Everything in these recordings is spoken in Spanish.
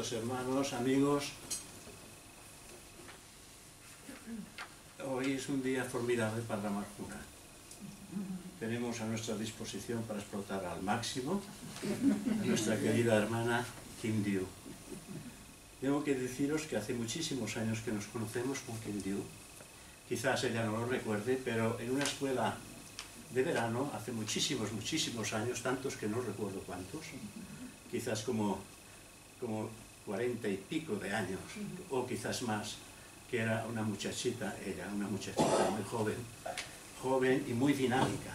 queridos hermanos, amigos, hoy es un día formidable para la Marjuna. Tenemos a nuestra disposición para explotar al máximo a nuestra querida hermana Kim Dew. Tengo que deciros que hace muchísimos años que nos conocemos con Kim Dew. Quizás ella no lo recuerde, pero en una escuela de verano, hace muchísimos años, tantos que no recuerdo cuántos, quizás como 40 y pico de años, o quizás más, que era una muchachita, una muchachita muy joven y muy dinámica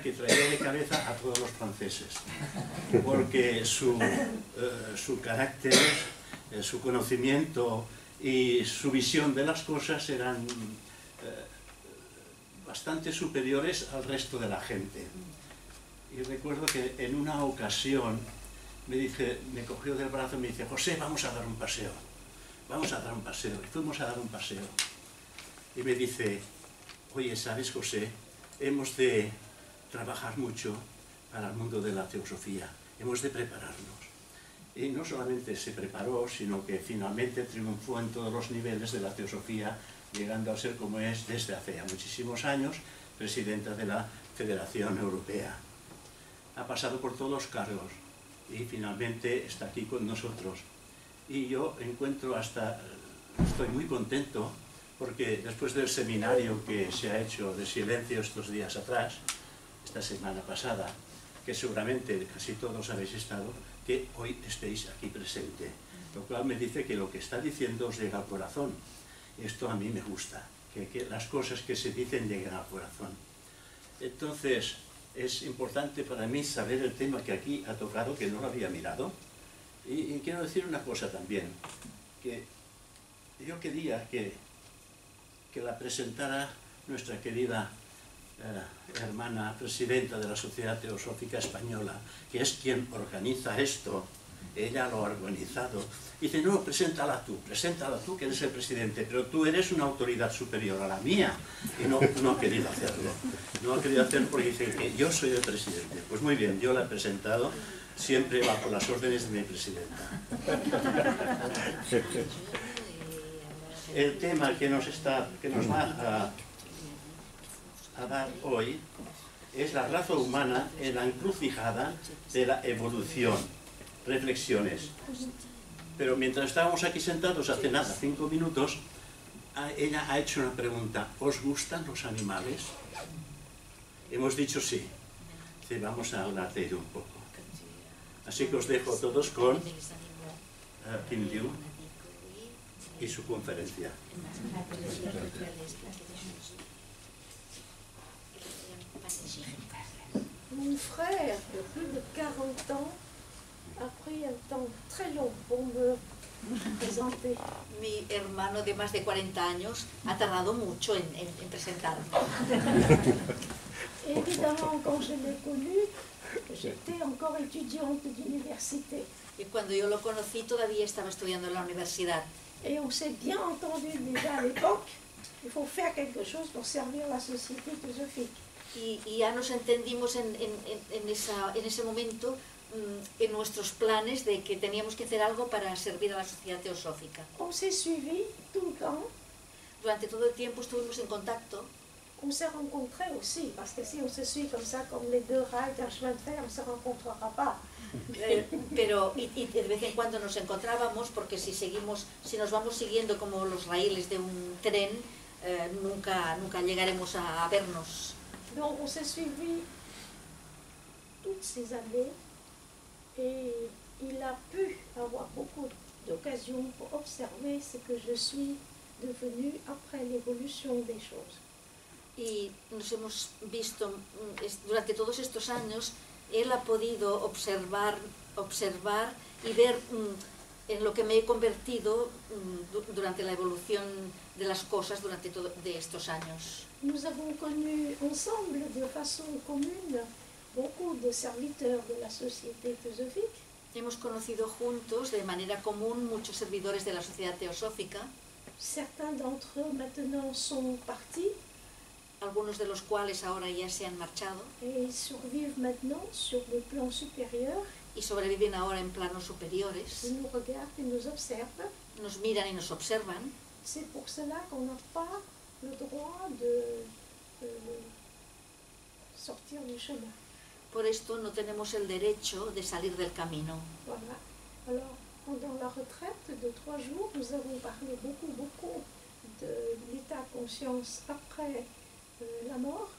que traía de cabeza a todos los franceses, porque su carácter, su conocimiento y su visión de las cosas eran bastante superiores al resto de la gente. Y recuerdo que en una ocasión me cogió del brazo y me dice: José, vamos a dar un paseo. Vamos a dar un paseo. Y fuimos a dar un paseo. Y me dice: oye, ¿sabes, José? Hemos de trabajar mucho para el mundo de la teosofía. Hemos de prepararnos. Y no solamente se preparó, sino que finalmente triunfó en todos los niveles de la teosofía, llegando a ser, como es desde hace ya muchísimos años, presidenta de la Federación Europea. Ha pasado por todos los cargos y finalmente está aquí con nosotros. Y yo estoy muy contento, porque después del seminario que se ha hecho de silencio estos días atrás, esta semana pasada, que seguramente casi todos habéis estado, que hoy estéis aquí presente, lo cual me dice que lo que está diciendo os llega al corazón. Esto a mí me gusta, que las cosas que se dicen lleguen al corazón. Entonces, es importante para mí saber el tema que aquí ha tocado, que no lo había mirado. Y quiero decir una cosa también, que yo quería que la presentara nuestra querida hermana presidenta de la Sociedad Teosófica Española, que es quien organiza esto. Ella lo ha organizado. Dice: no, preséntala tú, que eres el presidente, pero tú eres una autoridad superior a la mía. Y no ha querido hacerlo. No ha querido hacerlo porque dice que yo soy el presidente. Pues muy bien, yo la he presentado, siempre bajo las órdenes de mi presidenta. El tema que nos va a dar hoy es la raza humana en la encrucijada de la evolución. Reflexiones. Pero mientras estábamos aquí sentados hace nada, 5 minutos, ella ha hecho una pregunta: ¿os gustan los animales? Hemos dicho sí. Dice: vamos a hablar de ello un poco. Así que os dejo todos con Kim Dew y su conferencia. Mon frère de plus de 40 ans a pris un temps très long pour me présenter. Mi hermano de más de 40 años ha tardado mucho en presentarme. Évidemment, quand je l'ai connu, j'étais encore étudiante d'université. Y cuando yo lo conocí todavía estaba estudiando en la universidad. Et on s'est bien entendu déjà à l'époque. Il faut faire quelque chose pour servir la société théosophique. Y ya nos entendimos en ese momento en nuestros planes de que teníamos que hacer algo para servir a la sociedad teosófica. On s'est suivi tout le temps. Durante todo el tiempo estuvimos en contacto. On s'est rencontrés aussi, parce que si on se suit comme ça, comme les deux rails d'un chemin de fer, on ne se rencontrera pas. Pero de vez en cuando nos encontrábamos, porque si nos vamos siguiendo como los raíles de un tren, nunca llegaremos a vernos. Donc on s'est suivi toutes ces années et il a pu avoir beaucoup d'occasions pour observer ce que je suis devenue après l'évolution des choses. Y nos hemos visto durante todos estos años. Él ha podido observar y ver en lo que me he convertido durante la evolución de las cosas durante todos estos años. Nous avons connu ensemble de façon commune beaucoup de serviteurs de la société théosophique. Hemos conocido juntos de manera común muchos servidores de la sociedad teosófica. Certains d'entre eux maintenant sont partis. Algunos de los cuales ahora ya se han marchado. Et ils survivent maintenant sur des plans supérieurs. y sobreviven ahora en planos superiores, Ils nous regardent et nous observent. nos miran y nos observan. C'est pour cela qu'on n'a pas le droit de sortir du chemin. Por esto no tenemos el derecho de salir del camino. Voilà. Alors, pendant la retraite de 3 jours, nous avons parlé beaucoup de l'état de conscience après la mort.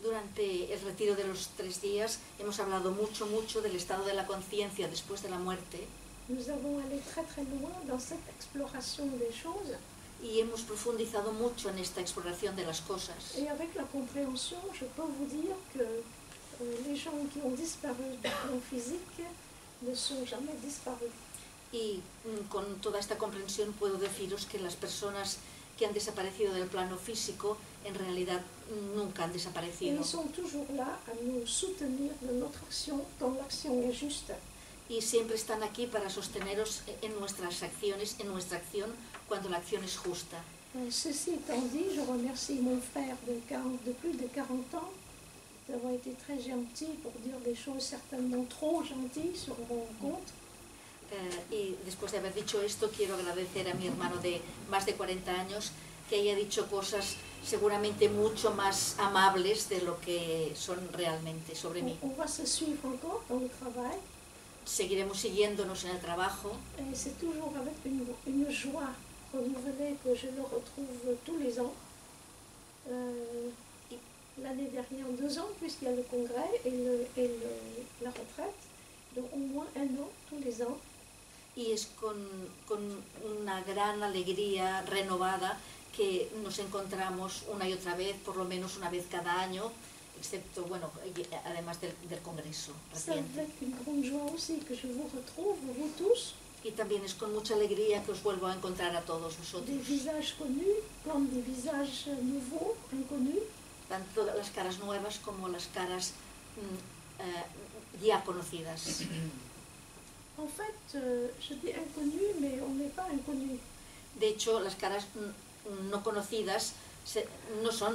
Durante el retiro de los 3 días hemos hablado mucho del estado de la conciencia después de la muerte Nous avons allé très loin dans cette exploration des choses. y hemos profundizado mucho en esta exploración de las cosas. Et avec la compréhension, je peux vous dire que les gens qui ont disparu du plan physique ne sont jamais disparus. Y con toda esta comprensión puedo deciros que las personas que han desaparecido del plano físico en realidad nunca han Et desaparecido. ils sont toujours là à nous soutenir de notre action quand l'action est juste. Y siempre están aquí para sosteneros en nuestras acciones, en nuestra acción, cuando la acción es justa. Ceci étant dit, je remercie mon frère de plus de 40 ans d'avoir été très gentil pour dire des choses certainement trop gentilles sur mon compte. Y después de haber dicho esto, quiero agradecer a mi hermano de más de 40 años que haya dicho cosas seguramente mucho más amables de lo que son realmente sobre mí. On va se suivre encore dans le travail. Seguiremos siguiéndonos en el trabajo. Et c'est toujours avec une joie renouvelée que je le retrouve tous les ans. L'année dernière, 2 ans, puisqu'il y a le congrès et la retraite. Donc au moins 1 an, tous les ans. Y es con una gran alegría renovada que nos encontramos una y otra vez, por lo menos una vez cada año, excepto, bueno, además del congreso C'est reciente. avec une grande joie aussi que je vous retrouve, vous tous, Y también es con mucha alegría que os vuelvo a encontrar a todos des vosotros, visages connus comme des visages nouveaux, inconnus. tanto las caras nuevas como las caras ya conocidas. En fait, je dis inconnus, mais on n'est pas inconnus. De hecho, las caras no conocidas no son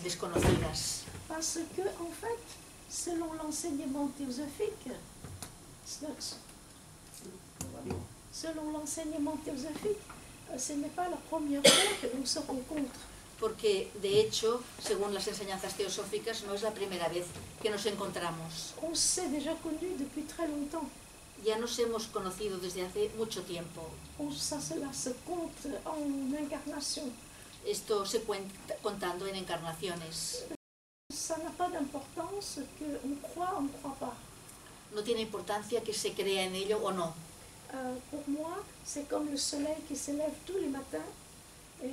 desconocidas, Parce que, en fait, selon l'enseignement théosophique, ce n'est pas la première fois que l'on se rencontre. porque de hecho, según las enseñanzas teosóficas, no es la primera vez que nos encontramos. On s'est déjà connus depuis très longtemps. Ya nos hemos conocido desde hace mucho tiempo. Cela se compte en incarnation. Esto se cuenta contando en encarnaciones. Ça n'a pas d'importance qu'on croit ou on ne croit pas. No tiene importancia que se crea en ello o no. Pour moi, c'est comme le soleil qui se lève tous les matins. Et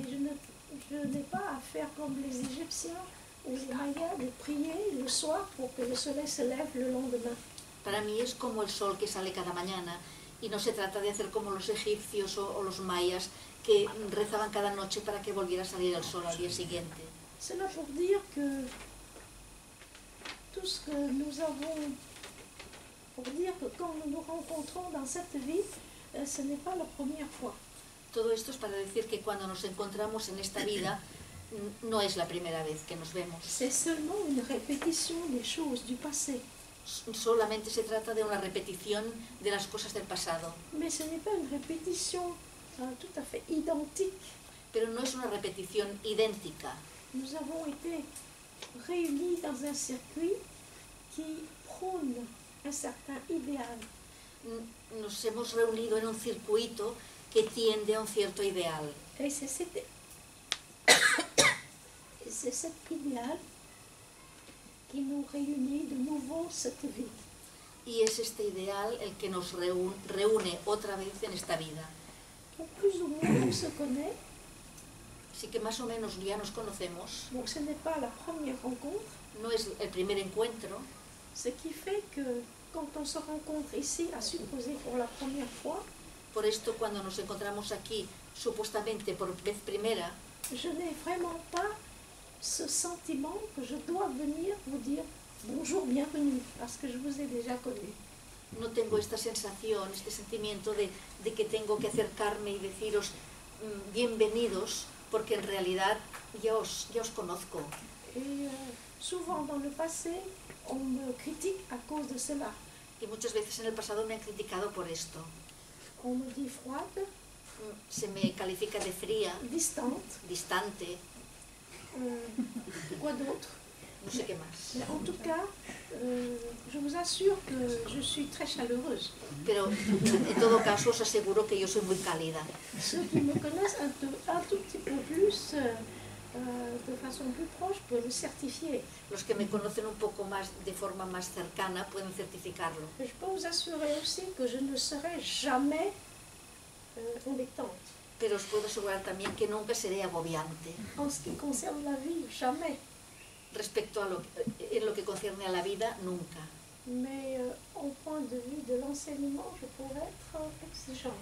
je n'ai pas à faire comme les Égyptiens ou les Mayas de prier le soir pour que le soleil se lève le lendemain. Para mí es como el sol que sale cada mañana y no se trata de hacer como los egipcios o los mayas que rezaban cada noche para que volviera a salir el sol al día siguiente. C'est là pour dire que tout ce que nous avons, pour dire que quand nous nous rencontrons dans cette vie, ce n'est pas la première fois. Todo esto es para decir que cuando nos encontramos en esta vida no es la primera vez que nos vemos. C'est seulement une répétition des choses du passé. Solamente se trata de una repetición de las cosas del pasado. Mais ce n'est pas une répétition tout à fait identique. Pero no es una repetición idéntica. Nous avons été réunis dans un circuit qui prône un certain idéal. Nos hemos reunido en un circuito que tiende a un cierto ideal. Et c'est cet idéal qui nous réunit de nouveau cette vie. Y es este ideal el que nos reúne otra vez en esta vida. Donc plus ou moins on se connaît. Así que más o menos ya nos conocemos. Donc ce n'est pas la première rencontre. No es el primer encuentro. Ce qui fait que quand on se rencontre ici, à supposer pour la première fois, Por esto, cuando nos encontramos aquí, supuestamente por vez primera, je n'ai vraiment pas ce sentiment que je dois venir vous dire bonjour, bienvenue, parce que je vous ai déjà connu. no tengo esta sensación, este sentimiento de que tengo que acercarme y deciros bienvenidos, porque en realidad ya os conozco. Et souvent dans le passé, on me critique à cause de cela. Y muchas veces en el pasado me han criticado por esto. On me dit froide, Se me califica de fría, distante, distante, quoi d'autre? no sé qué más. Mais en tout cas, je vous assure que je suis très chaleureuse. Pero en todo caso os aseguro que yo soy muy cálida. Ceux qui me connaissent un tout petit peu plus, de façon plus proche, peuvent le certifier. Los que me conocen un poco más de forma más cercana pueden certificarlo. Je peux vous assurer aussi que je ne serai jamais embêtante. Pero os puedo asegurar también que nunca seré agobiante. En ce qui concerne la vie, jamais. Respecto a en lo que concierne a la vida, nunca. Mais au point de vue de l'enseignement, je pourrais être exigeante.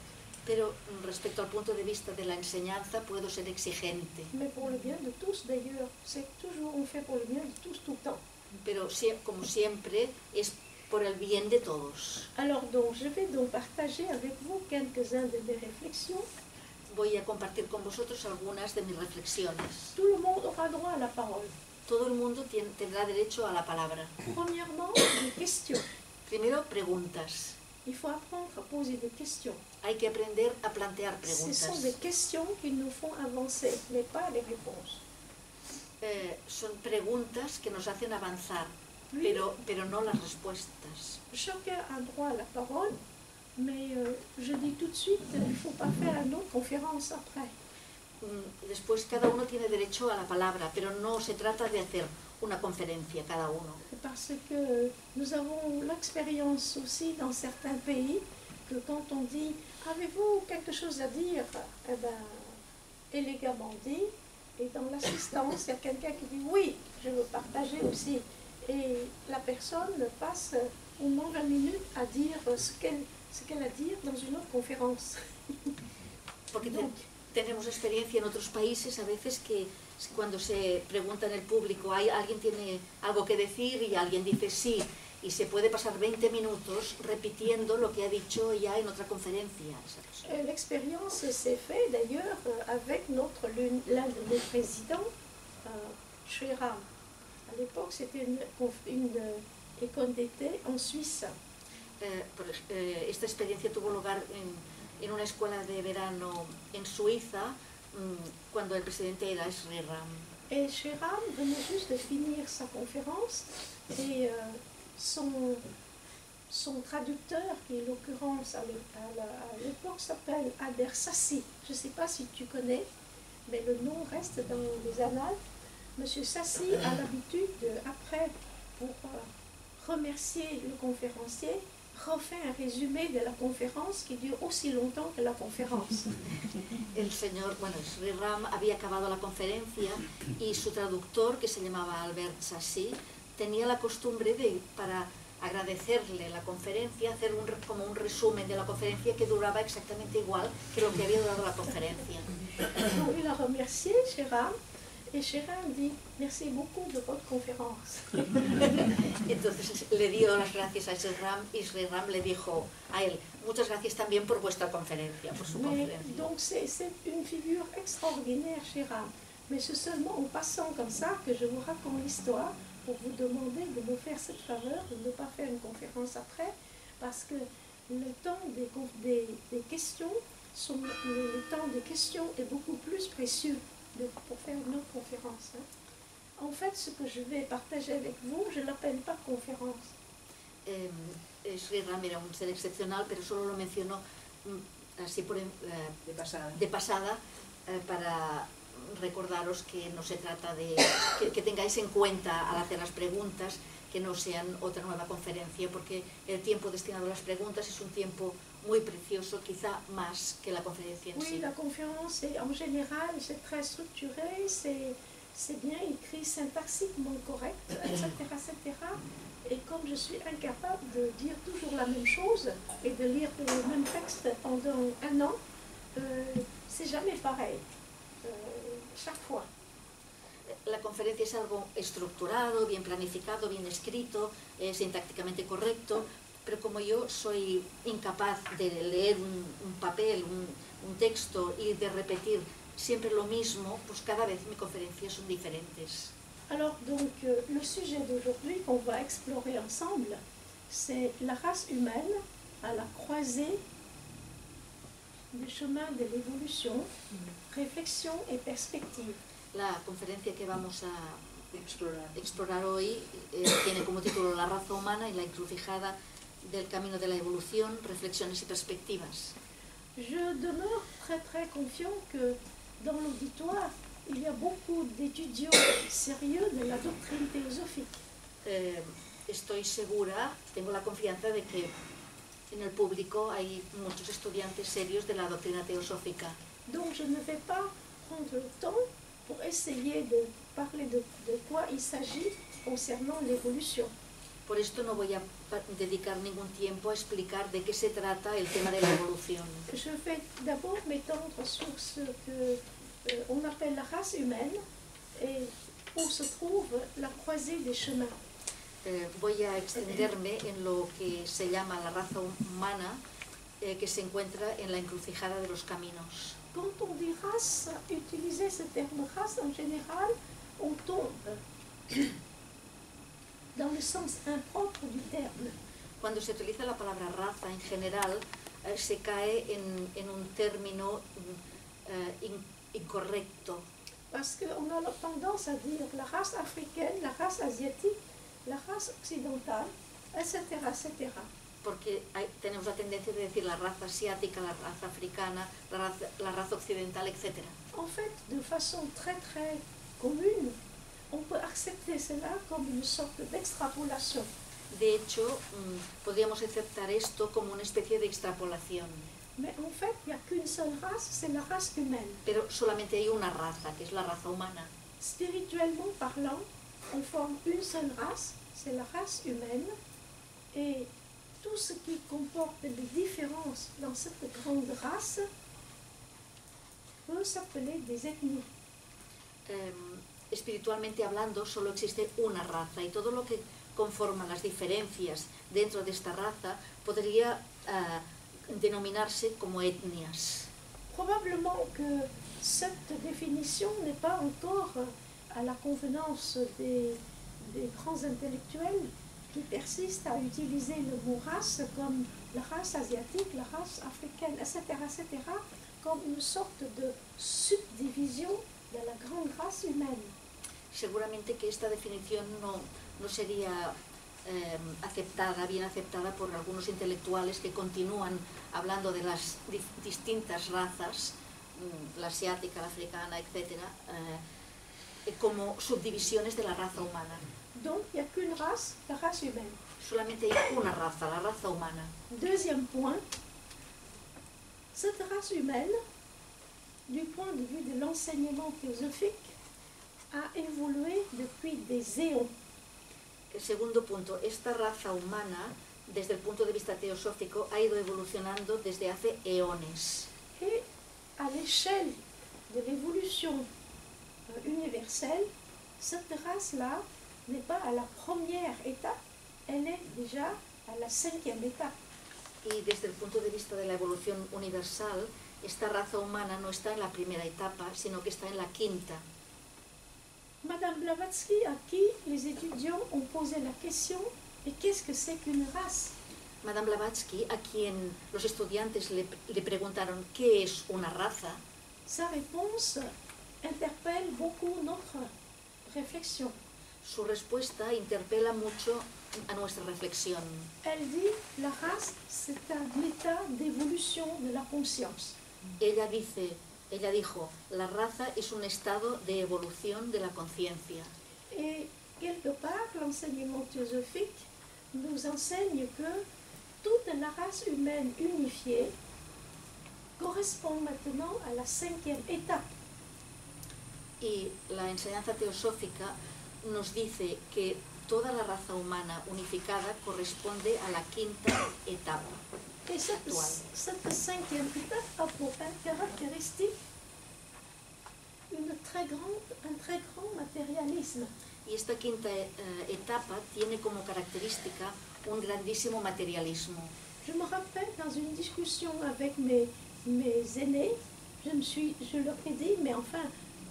Pero respecto al punto de vista de la enseñanza, puedo ser exigente. Mais pour le bien de tous d'ailleurs. C'est toujours, on fait pour le bien de tous tout le temps. Pero como siempre, es por el bien de todos. Alors donc, je vais donc partager avec vous quelques-uns de mes réflexions. Voy a compartir con vosotros algunas de mis reflexiones. Tout le monde aura droit à la parole. Todo el mundo tendrá derecho a la palabra. Premièrement, des questions. Primero, preguntas. Il faut apprendre à poser des questions. Hay que aprender a plantear Ce sont des preguntas. questions qui nous font avancer, mais pas les réponses. Son preguntas que nos hacen avanzar, Puis, pero no las respuestas. chacun a droit à la parole, mais je dis tout de suite, il ne faut pas faire une autre conférence après. Después cada uno tiene derecho a la palabra, pero no se trata de hacer una conferencia cada uno. Parce que nous avons l'expérience aussi dans certains pays que quand on dit « Avez-vous quelque chose à dire ?» Eh bien, élégamment dit, et dans l'assistance, il y a quelqu'un qui dit « Oui, je veux partager aussi ». Et la personne passe au moins 20 minutes à dire ce qu'elle a à dire dans une autre conférence. Porque Donc, tenemos experiencia en otros países a veces que cuando se pregunta en el público, alguien tiene algo que decir y alguien dice sí, y se puede pasar 20 minutos repitiendo lo que ha dicho ya en otra conferencia. l'expérience s'est faite d'ailleurs avec l'un de nos présidents, Shriram. À l'époque, c'était une école d'été en Suisse. Esta experiencia tuvo lugar en una escuela de verano en Suiza, cuando el presidente era Shriram. Et Shriram venait juste de finir sa conférence et son traducteur, qui en l'occurrence à l'époque s'appelle Albert Sassi. Je ne sais pas si tu connais, mais le nom reste dans les annales. Monsieur Sassi a l'habitude, après, pour remercier le conférencier, refait un résumé de la conférence qui dure aussi longtemps que la conférence. El señor, bueno, Shriram había acabado la conferencia y su traductor, que se llamaba Albert Sassi, tenía la costumbre de, para agradecerle la conferencia, hacer como un resumen de la conferencia que duraba exactamente igual que lo que había durado la conferencia. Donc il a remercié Shriram. Et Shriram dit « Merci beaucoup de votre conférence ». Entonces le dio las gracias a Shriram y Shriram le dijo a él, muchas gracias también por vuestra conferencia, por su conferencia. Donc c'est une figure extraordinaire, Shriram. Mais c'est seulement en passant comme ça que je vous raconte l'histoire pour vous demander de me faire cette faveur, de ne pas faire une conférence après, parce que le temps des questions, le temps des questions est beaucoup plus précieux pour faire une autre conférence. En fait, ce que je vais partager avec vous, je ne l'appelle pas conférence. Shriram era un ser excepcional, pero solo lo menciono así de pasada para recordaros que no se trata de que tengáis en cuenta al hacer las preguntas que no sean otra nueva conferencia, porque el tiempo destinado a las preguntas es un tiempo muy precioso, quizá más que la conferencia en sí. Oui, la conférence, en général, c'est très structuré, c'est bien écrit, syntaxiquement correct, etc., etc. Et comme je suis incapable de dire toujours la même chose et de lire le même texte pendant un an, c'est jamais pareil, chaque fois. La conferencia es algo estructurado, bien planificado, bien escrito, sintácticamente correcto, pero como yo soy incapaz de leer un papel, un texto y de repetir siempre lo mismo, pues cada vez mis conferencias son diferentes. Alors donc, le sujet d'aujourd'hui qu'on va explorer ensemble, c'est la race humaine à la croisée du chemin de l'évolution, réflexion et perspective. La conferencia que vamos a explorar hoy tiene como título La raza humana y la encrucijada del camino de la evolución, reflexiones y perspectivas. Je demeure très confiant que dans l'auditoire, il y a beaucoup d'étudiants sérieux de la doctrine théosophique. Estoy segura, tengo la confianza de que en el público hay muchos estudiantes serios de la doctrina teosófica. Donc je ne vais pas prendre le temps pour essayer de parler de quoi il s'agit concernant l'évolution. Por esto no voy a dedicar ningún tiempo a explicar de qué se trata el tema de la evolución. Je vais d'abord m'étendre sur ce que on appelle la race humaine et où se trouve la croisée des chemins. Voy a extenderme en lo que se llama la raza humana, que se encuentra en la encrucijada de los caminos. Quand on dit race, utiliser ce terme race en général, on tombe dans le sens impropre du terme. Cuando se utiliza la palabra raza en general, se cae en un término incorrecto. Parce qu'on a la tendance à dire la race africaine, la race asiatique, la race occidentale, etc., etc. Porque tenemos la tendencia de decir la raza asiática, la raza africana, la raza occidental, etc. En fait, de façon très commune, on peut accepter cela comme une sorte d'extrapolation. De hecho, podríamos aceptar esto como una especie de extrapolación. Mais en fait, il n'y a qu'une seule race, c'est la race humaine. Pero solamente hay una raza, que es la raza humana. Spirituellement parlant, on forme une seule race, c'est la race humaine, et tout ce qui comporte des différences dans cette grande race peut s'appeler des ethnies. Espiritualmente hablando, solo existe una raza y todo lo que conforma las diferencias dentro de esta raza podría denominarse como etnias. Probablement que cette définition n'est pas encore à la convenance des grands intellectuels qui persistent à utiliser le mot race comme la race asiatique, la race africaine, etc., comme une sorte de subdivision de la grande race humaine. Seguramente que esta definición no sería bien aceptada por algunos intelectuales que continúan hablando de las distintas razas, la asiática, la africana, etc., como subdivisiones de la raza humana. Donc, il n'y a qu'une race, la race humaine. Solamente hay una raza, la raza humana. Deuxième point, cette race humaine, du point de vue de l'enseignement théosophique, a évolué depuis des éons. El segundo punto, esta raza humana, desde el punto de vista teosófico, ha ido evolucionando desde hace eones. Et à l'échelle de l'évolution universelle, cette race-là n'est pas à la première étape, elle est déjà à la 5e étape. Y desde el punto de vista de la evolución universal, esta raza humana no está en la primera etapa, sino que está en la quinta. Madame Blavatsky, à qui les étudiants ont posé la question « Et qu'est-ce que c'est qu'une race ?» Madame Blavatsky, a quien los estudiantes le preguntaron ¿qué es una raza? Sa réponse interpelle beaucoup notre réflexion. Su respuesta interpela mucho a nuestra reflexión. Elle dit « La race, c'est un état d'évolution de la conscience. » Ella dijo, la raza es un estado de evolución de la conciencia. Et quelque part, l'enseignement théosophique nous enseigne que toute la race humaine unifiée correspond maintenant à la 5e étape. Y la enseñanza teosófica nos dice que toda la raza humana unificada corresponde a la quinta etapa. Et cette 5e étape a pour caractéristique un très grand matérialisme. Y esta quinta etapa tiene como característica un grandísimo materialismo. Je me rappelle dans une discussion avec mes aînés, je leur ai dit, mais enfin,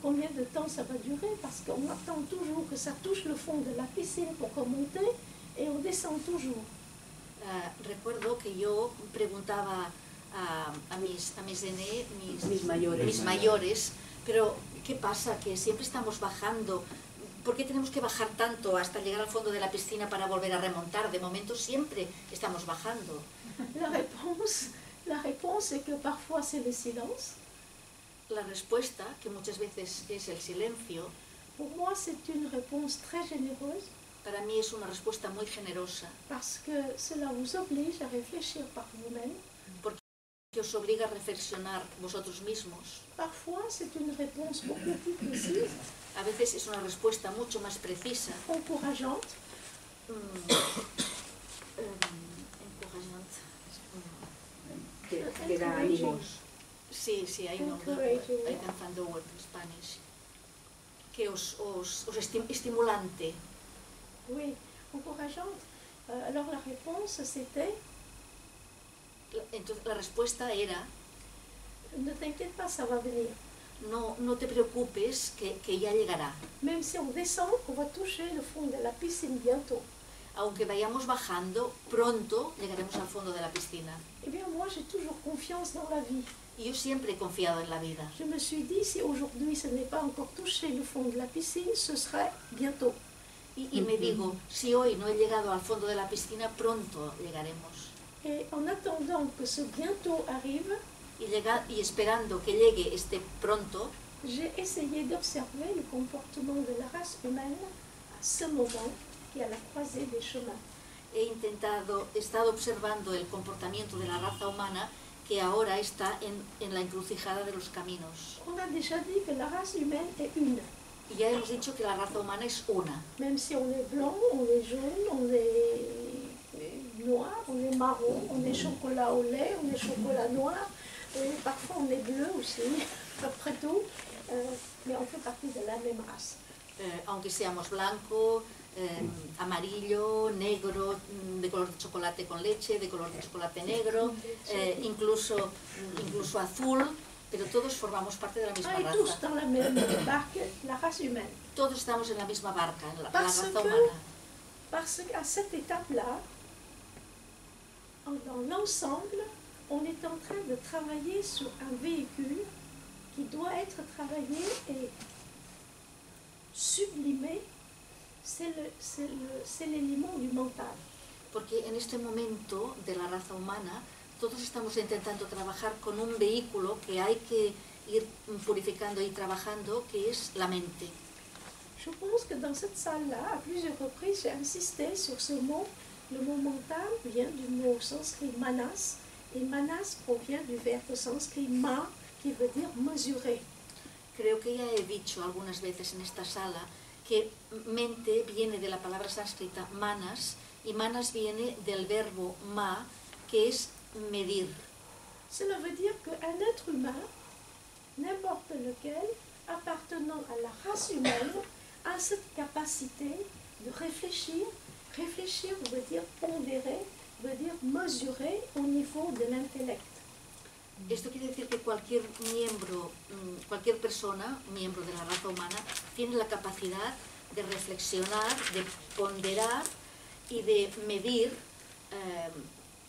combien de temps ça va durer? Parce qu'on attend toujours que ça touche le fond de la piscine pour remonter et on descend toujours. recuerdo que yo preguntaba a mis aînés, mis mayores, pero ¿qué pasa? Que siempre estamos bajando. ¿Por qué tenemos que bajar tanto hasta llegar al fondo de la piscina para volver a remontar? De momento siempre estamos bajando. La réponse est que parfois c'est le silence. La respuesta, que muchas veces es el silencio, Pour moi, c'est une réponse très généreuse para mí es una respuesta muy generosa, parce que cela vous oblige à réfléchir par vous-même. que os obliga a reflexionar vosotros mismos. Parfois, c'est une réponse beaucoup plus précise, A veces es una respuesta mucho más precisa, encourageante, encourageante. Que da ánimos. Sí, I know, Encouraging. I can find the word in Spanish. Que os estimulante. oui, encourageante. Alors la réponse, c'était Entonces la respuesta era, ne t'inquiète pas, ça va venir. no te preocupes, que ya llegará. Même si on descend, on va toucher le fond de la piscine bientôt. Aunque vayamos bajando, pronto llegaremos al fondo de la piscina. Eh bien, moi, j'ai toujours confiance dans la vie. Y yo siempre he confiado en la vida. Je me suis dit, si aujourd'hui ce n'est pas encore touché le fond de la piscine, ce serait bientôt. Y me digo, si hoy no he llegado al fondo de la piscina, pronto llegaremos. Et en attendant que ce bientôt arrive, Y esperando que llegue este pronto, j'ai essayé d'observer le comportement de la race humaine à ce moment qui est à la croisée des chemins. he estado observando el comportamiento de la raza humana que ahora está en la encrucijada de los caminos. On a déjà dit que la race humaine est une. Y ya hemos dicho que la raza humana es una. Même si on est blanc, on est jaune, on est noir, on est marron, on est chocolat au lait, on est chocolat noir, et parfois on est bleu aussi, après tout, mais on fait partie de la même race. Aunque seamos blanco, amarillo, negro, de color de chocolate con leche, de color de chocolate negro, incluso azul, pero todos formamos parte de la misma Et tous raza. dans la même barque, la race humaine. Todos estamos en la misma barca, en la Parce raza que- humana. Parce qu'à cette étape-là, dans l'ensemble, on est en train de travailler sur un véhicule qui doit être travaillé et sublimé. C'est l'élément du mental. Porque en este momento de la raza humana, todos estamos intentando trabajar con un vehículo que hay que ir purificando y trabajando, que es la mente. Je pense que dans cette salle-là, à plusieurs reprises, j'ai insisté sur ce mot. Le mot mental vient du mot sanskrit manas, et manas provient du verbe sanskrit ma, qui veut dire mesurer. Creo que ya he dicho algunas veces en esta sala que mente viene de la palabra sánscrita manas, y manas viene del verbo ma, que es medir. Cela veut dire qu'un être humain, n'importe lequel, appartenant à la race humaine, a cette capacité de réfléchir. Réfléchir veut dire pondérer, veut dire mesurer au niveau de l'intellect. Esto quiere decir que cualquier miembro, cualquier persona, miembro de la raza humana, tiene la capacidad de reflexionar, de ponderar y de medir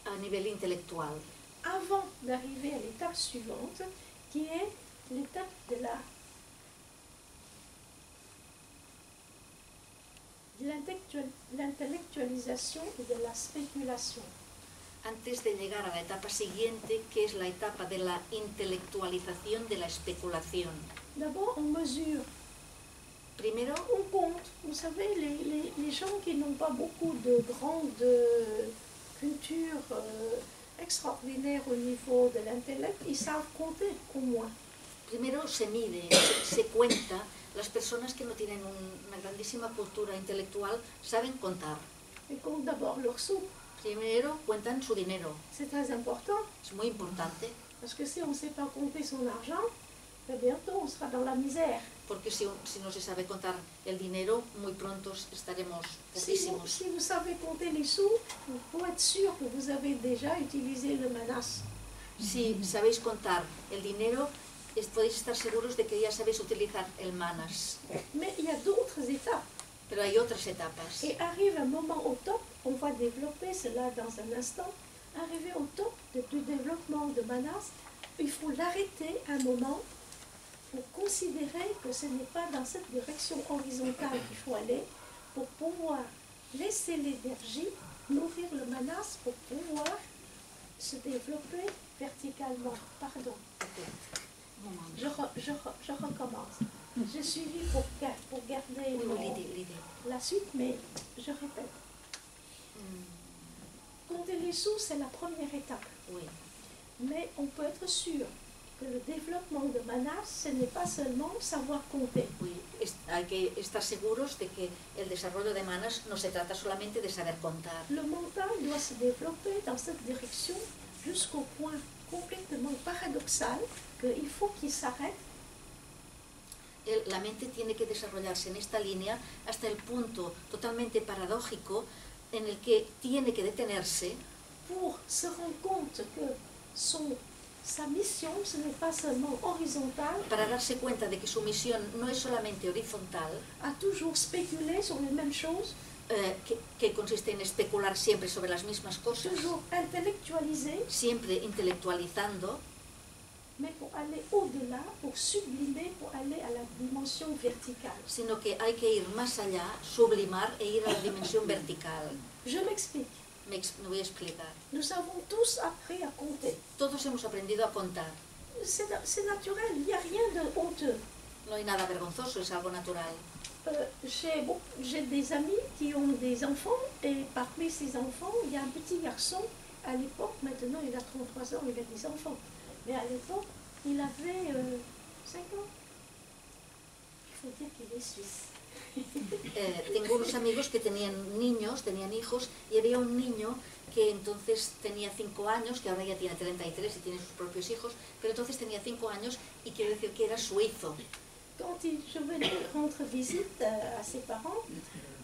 a nivel intelectual. Avant d'arriver à l'étape suivante, qui est l'étape de l'intellectualisation et de la spéculation. Antes de llegar a la etapa siguiente, que es la etapa de la intelectualización de la especulación. D'abord, on mesure, Primero, on compte. Vous savez, les gens qui n'ont pas beaucoup de grande culture extraordinaire au niveau de l'intellect, ils savent compter au moins. primero se mide, se cuenta. Las personas que no tienen una grandísima cultura intelectual saben contar. Ils comptent d'abord leurs sous. Primero cuentan su dinero. C'est très important, Es muy importante, parce que si on ne sait pas compter son argent, très bientôt on sera dans la misère. porque si no se sabe contar el dinero, muy pronto estaremos poquísimos. Si vous savez compter les sous, il faut être sûr que vous avez déjà utilisé le manas. Si sabéis contar el dinero, podéis estar seguros de que ya sabéis utilizar el manas. Mais il y a d'autres étapes. Pero hay otras etapas. Et arrive un moment au top, on va développer cela dans un instant, arriver au top du développement de Manas, il faut l'arrêter un moment pour considérer que ce n'est pas dans cette direction horizontale qu'il faut aller pour pouvoir laisser l'énergie nourrir le Manas pour pouvoir se développer verticalement. Pardon. Je recommence. J'ai suivi pour garder la suite, mais je répète. Compter les sous, c'est la première étape. Oui. Mais on peut être sûr que le développement de Manas, ce n'est pas seulement savoir compter. Oui, hay que estar seguros de que el desarrollo de Manas no se trata solamente de saber contar. Le mental doit se développer dans cette direction jusqu'au point complètement paradoxal qu'il faut qu'il s'arrête. La mente tiene que desarrollarse en esta línea hasta el punto totalmente paradójico en el que tiene que detenerse pour se rendre compte que sa mission, ce n'est pas seulement horizontale, para darse cuenta de que su misión no es solamente horizontal, à toujours spéculer sur les mêmes choses, que consiste en especular siempre sobre las mismas cosas, toujours intellectualiser, siempre intelectualizando, mais pour aller au-delà, pour sublimer, pour aller à la dimension verticale. sino que hay que ir más allá, sublimar e ir a la dimensión vertical. Je m'explique. Me voy a explicar. Nous avons tous appris à compter. Todos hemos aprendido a contar. C'est naturel, il n'y a rien de honteux. No hay nada vergonzoso, es algo natural. J'ai des amis qui ont des enfants et parmi ces enfants, il y a un petit garçon. À l'époque, maintenant il a 33 ans, il a des enfants. Mais à l'époque, il avait 5 ans. Il faut dire qu'il est suisse. Tengo unos amigos que tenían niños, tenían hijos, y había un niño que entonces tenía 5 años, que ahora ya tiene 33 y tiene sus propios hijos, pero entonces tenía 5 años y quiere decir que era suizo. Quand je venais rendre visite à ses parents,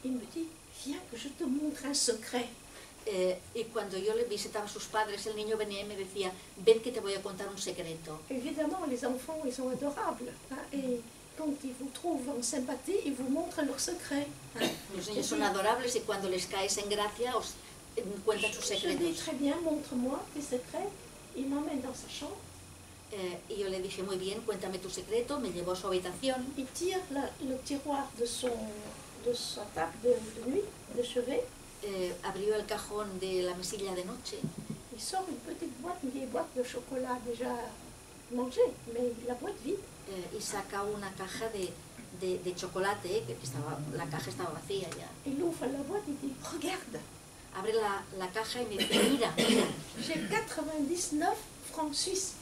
il me dit, viens que je te montre un secret. Y cuando yo le visitaba a sus padres, el niño venía y me decía, ven que te voy a contar un secreto. Évidemment, les enfants, ils sont adorables. Hein, et quand ils vous trouvent en sympathie, ils vous montrent leurs secrets. Hein. Los niños son adorables y cuando les caes en gracia os cuentan sus Je dis secretos. très bien, montre-moi tes secrets. Il m'emmène dans sa chambre. Y yo le dije, muy bien, cuéntame tu secreto, me llevó a su habitación. Il tire le tiroir de sa table de nuit, de chevet. Abrió el cajón de la mesilla de noche. Il sort une petite boîte, une vieille boîte de chocolat déjà mangée, mais la boîte vide. Y saca una caja de chocolate, que la caja estaba vacía ya. Il ouvre la boîte et dit, regarde, Abre la caja y me dice, mira, mira, j'ai 99 francs suisses.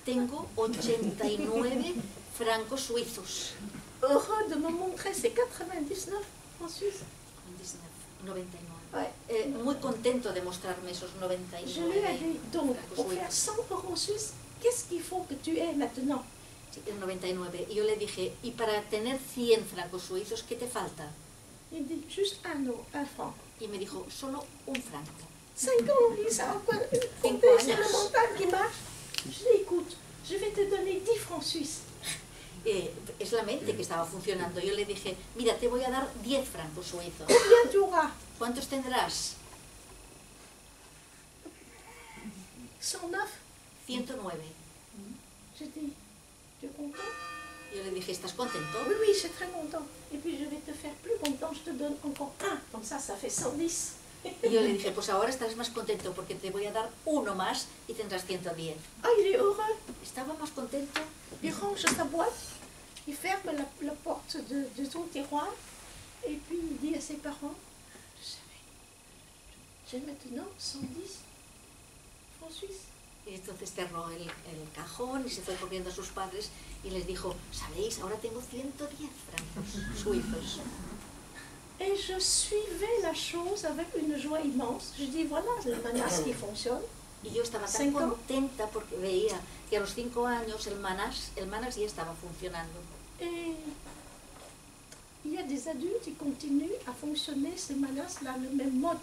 tengo 89 francos suizos. Heureux de me montrer ces 99 francs suisses. 99. Ouais. Muy contento de mostrarme esos Je lui ai 99 dit, donc, francos pour faire suizos. 100 euros suisses, qu'est-ce qu'il faut que tu aies maintenant? Sí, el 99. Y yo le dije, y para tener 100 francos suizos, ¿qué te falta? Il dit, juste un franc. Y me dijo, solo un franco. 5 ans, il ça quoi? Compter, c'est le mental qui marche. Je dis, écoute, je vais te donner 10 francs suisses. Es la mente que estaba funcionando. Yo le dije, mira, te voy a dar 10 francos suizos. Combien tu auras? ¿Cuántos tendrás? 109. 109. Je dis, tu es content? Yo le dije, ¿estás contento? Oui, oui, je suis très content. Et puis je vais te faire plus content, je te donne encore un. Comme ça fait 110. Y yo le dije, pues ahora estarás más contento porque te voy a dar uno más y tendrás 110. Ah, il est heureux. Estaba más contento. Il range sa boîte, il ferme la porte de son tiroir, et puis il dit à ses parents, vous savez, j'ai maintenant 110 francs suisses. Y entonces cerró el cajón y se fue corriendo a sus padres y les dijo, ¿sabéis? Ahora tengo 110 francos suizos. Et je suivais la chose avec une joie immense. Je dis, voilà le Manas qui fonctionne. Y yo estaba tan contenta porque veía que a los 5 años el Manas ya estaba funcionando. Et il y a des adultes qui continuent à fonctionner ces Manas-là, le même mode.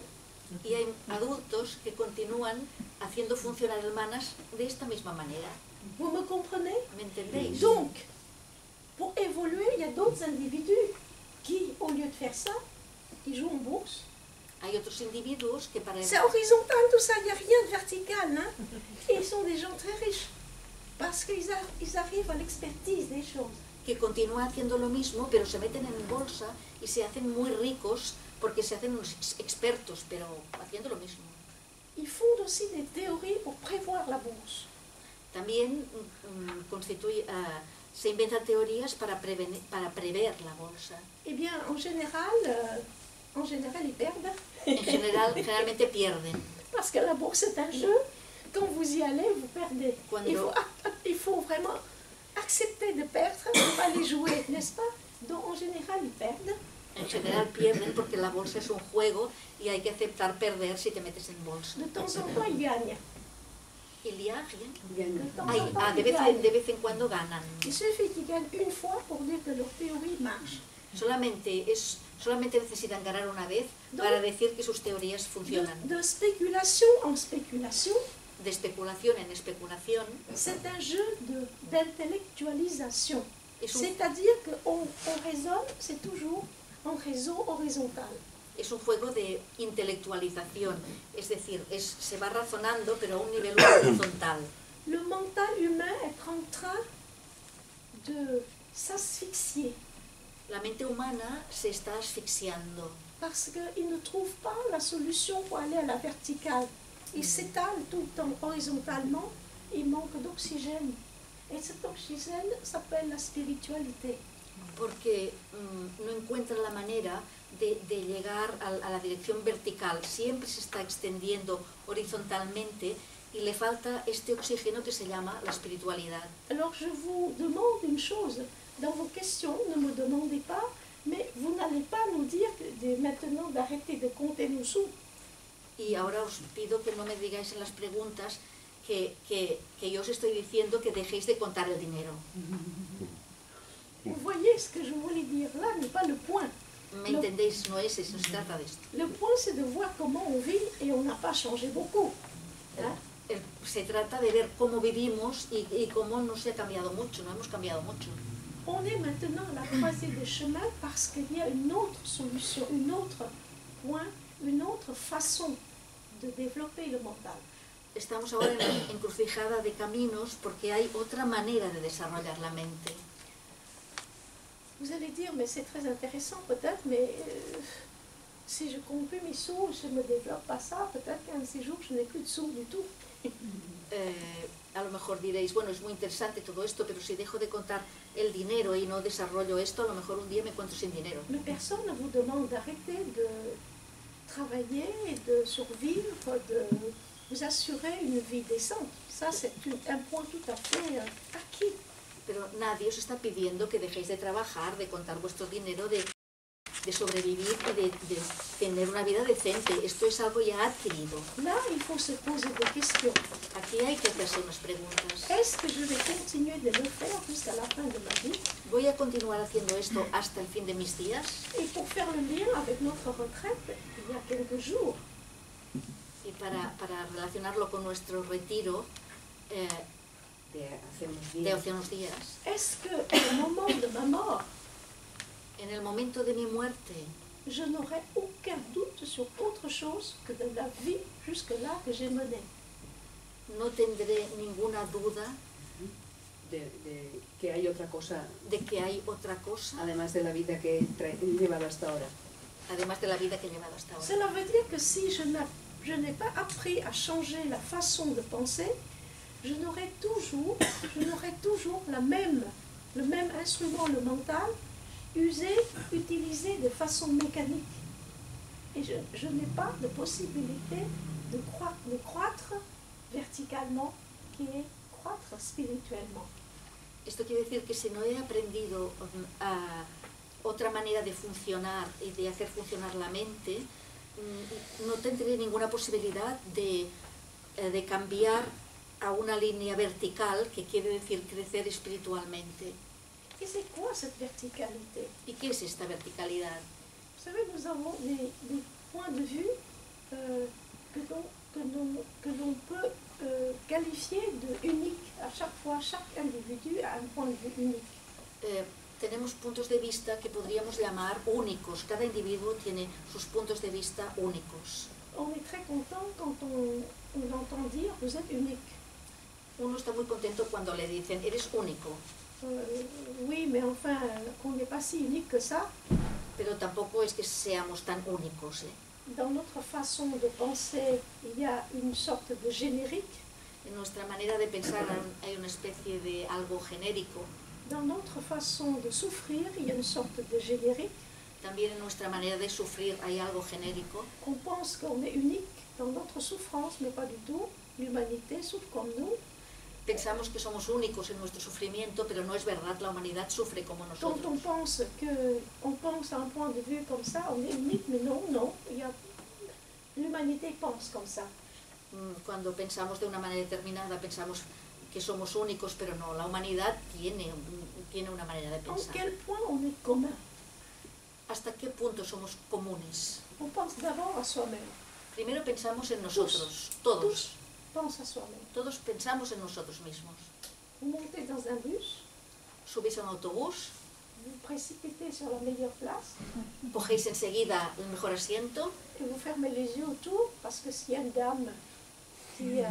Y hay adultos que continúan haciendo funcionar el Manas de esta misma manera. Vous me comprenez? ¿Me entendéis? Donc, pour évoluer, il y a d'autres individus qui, au lieu de faire ça, ils jouent en bourse. Hay otros individuos que para C'est horizontal tout ça, il n'y a rien de vertical. Hein? Et ils sont des gens très riches parce qu'ils arrivent à l'expertise des choses. que continúan haciendo lo mismo, pero se meten en bolsa y se hacen muy ricos porque se hacen unos expertos, pero haciendo lo mismo. Ils fondent aussi des théories pour prévoir la bourse. También se inventan teorías para prever la bolsa. Eh bien, en général, ils perdent. Generalmente pierden. Parce que la bourse est un jeu. Quand vous y allez, vous perdez. Il faut vraiment accepter de perdre, ne pas les jouer, n'est-ce pas? Donc, en général, ils perdent. En general pierden porque la bolsa es un juego y hay que aceptar perder si te metes en bolsa. De temps en temps, ils gagnent. De vez en cuando ganan. Il suffit qu'ils gagnent une fois pour dire que leur théorie marche. Solamente necesitan ganar una vez para decir que sus teorías funcionan. De spéculation en spéculation, de especulación en especulación. C'est un jeu d'intellectualisation. C'est-à-dire qu'on raisonne, c'est toujours en réseau horizontal. Es un juego de intelectualización, es decir, se va razonando pero a un nivel horizontal. Le mental humain est en train de s'asphyxier. La mente humana se está asfixiando. Parce qu'il ne trouve pas la solution pour aller à la verticale. Il s'étale tout le temps horizontalement, il manque d'oxygène. Et cet oxygène s'appelle la spiritualité. Porque no encuentra la manera de llegar a la dirección vertical. Siempre se está extendiendo horizontalmente y le falta este oxígeno que se llama la espiritualidad. Alors je vous demande une chose. Dans vos questions, ne me demandez pas, mais vous n'allez pas nous dire maintenant d'arrêter de compter nos sous. Y ahora os pido que no me digáis en las preguntas que yo os estoy diciendo que dejéis de contar el dinero. Vous voyez ce que je voulais dire là n'est pas le point. ¿Me entendéis? No es eso, no se trata de esto. Le point c'est de voir comment on vit et on n'a pas changé beaucoup. ¿Eh? Se trata de ver cómo vivimos y cómo no se ha cambiado mucho, no hemos cambiado mucho. On est maintenant à la croisée des chemins parce qu'il y a une autre solution, un autre point, une autre façon de développer le mental. Estamos ahora en la encrucijada de caminos porque hay otra manera de desarrollar la mente. Vous allez dire, mais c'est très intéressant peut-être, mais si je compte plus mes sous, je ne me développe pas ça, peut-être qu'un de ces jours, je n'ai plus de sous du tout. A lo mejor diréis, bueno, es muy interesante todo esto, pero si dejo de contar el dinero y no desarrollo esto, a lo mejor un día me encuentro sin dinero. Mais personne ne vous demande d'arrêter de travailler et de survivre, de vous assurer une vie décente. Ça, c'est un point tout à fait acquis. Pero nadie os está pidiendo que dejéis de trabajar, de contar vuestro dinero, de sobrevivir y de tener una vida decente. Esto es algo ya adquirido. Là, il faut se poser des questions. Aquí hay que hacerse unas preguntas. Est-ce que je vais continuer de le faire jusqu'à la fin de ma vie? ¿Voy a continuar haciendo esto hasta el fin de mis días? Et pour faire le lien avec notre retraite, il y a quelques jours. Y para relacionarlo con nuestro retiro de hace unos días. Est-ce que au moment de ma mort, en el momento de mi muerte, je n'aurai aucun doute sur autre chose que de la vie jusque-là que j'ai menée? No tendré ninguna duda de que hay otra cosa, además de la vida que he llevado hasta ahora. Además de la vida que he llevado hasta ahora. Cela veut dire que si je n'ai pas appris à changer la façon de penser, je n'aurai toujours le même instrument, le mental, utilisé de façon mécanique. Et je n'ai pas de possibilité de croître verticalement, qui est croître spirituellement. Esto quiere decir que si no he aprendido otra manera de funcionar y de hacer funcionar la mente, no tendré ninguna posibilidad de cambiar a una línea vertical, que quiere decir crecer espiritualmente. Et c'est quoi cette verticalité? ¿Y qué es esta verticalidad? Vous savez, nous avons des points de vue que l'on peut qualifier de uniques. À chaque fois, chaque individu a un point de vue unique. tenemos puntos de vista que podríamos llamar únicos. Cada individuo tiene sus puntos de vista únicos. On est très content quand on entend dire « vous êtes unique ». Uno está muy contento cuando le dicen, eres único. Oui, mais enfin, on n'est pas si unique que ça. Pero tampoco es que seamos tan únicos, ¿eh? Dans notre façon de penser, il y a une sorte de générique. En nuestra manera de pensar hay una especie de algo genérico. Dans notre façon de souffrir, il y a une sorte de générique. También en nuestra manera de sufrir hay algo genérico. On pense qu'on est unique dans notre souffrance, mais pas du tout. L'humanité souffre comme nous. Pensamos que somos únicos en nuestro sufrimiento, pero no es verdad, la humanidad sufre como Quand nosotros. on pense à un point de vue comme ça, on est unique, mais non, l'humanité pense comme ça. Cuando pensamos de una manera determinada, pensamos que somos únicos, pero no, la humanidad tiene una manera de En pensar. quel point on est commun? ¿Hasta qué punto somos comunes? On pense d'abord à soi-même. Primero pensamos en nosotros, todos. Tous pensent à soi-même. Todos pensamos en nosotros mismos. Vous montez dans un bus, Subís a un autobús, vous précipitez sur la meilleure place cogéis enseguida el mejor asiento et vous fermez les yeux autour parce que s'il y a une dame qui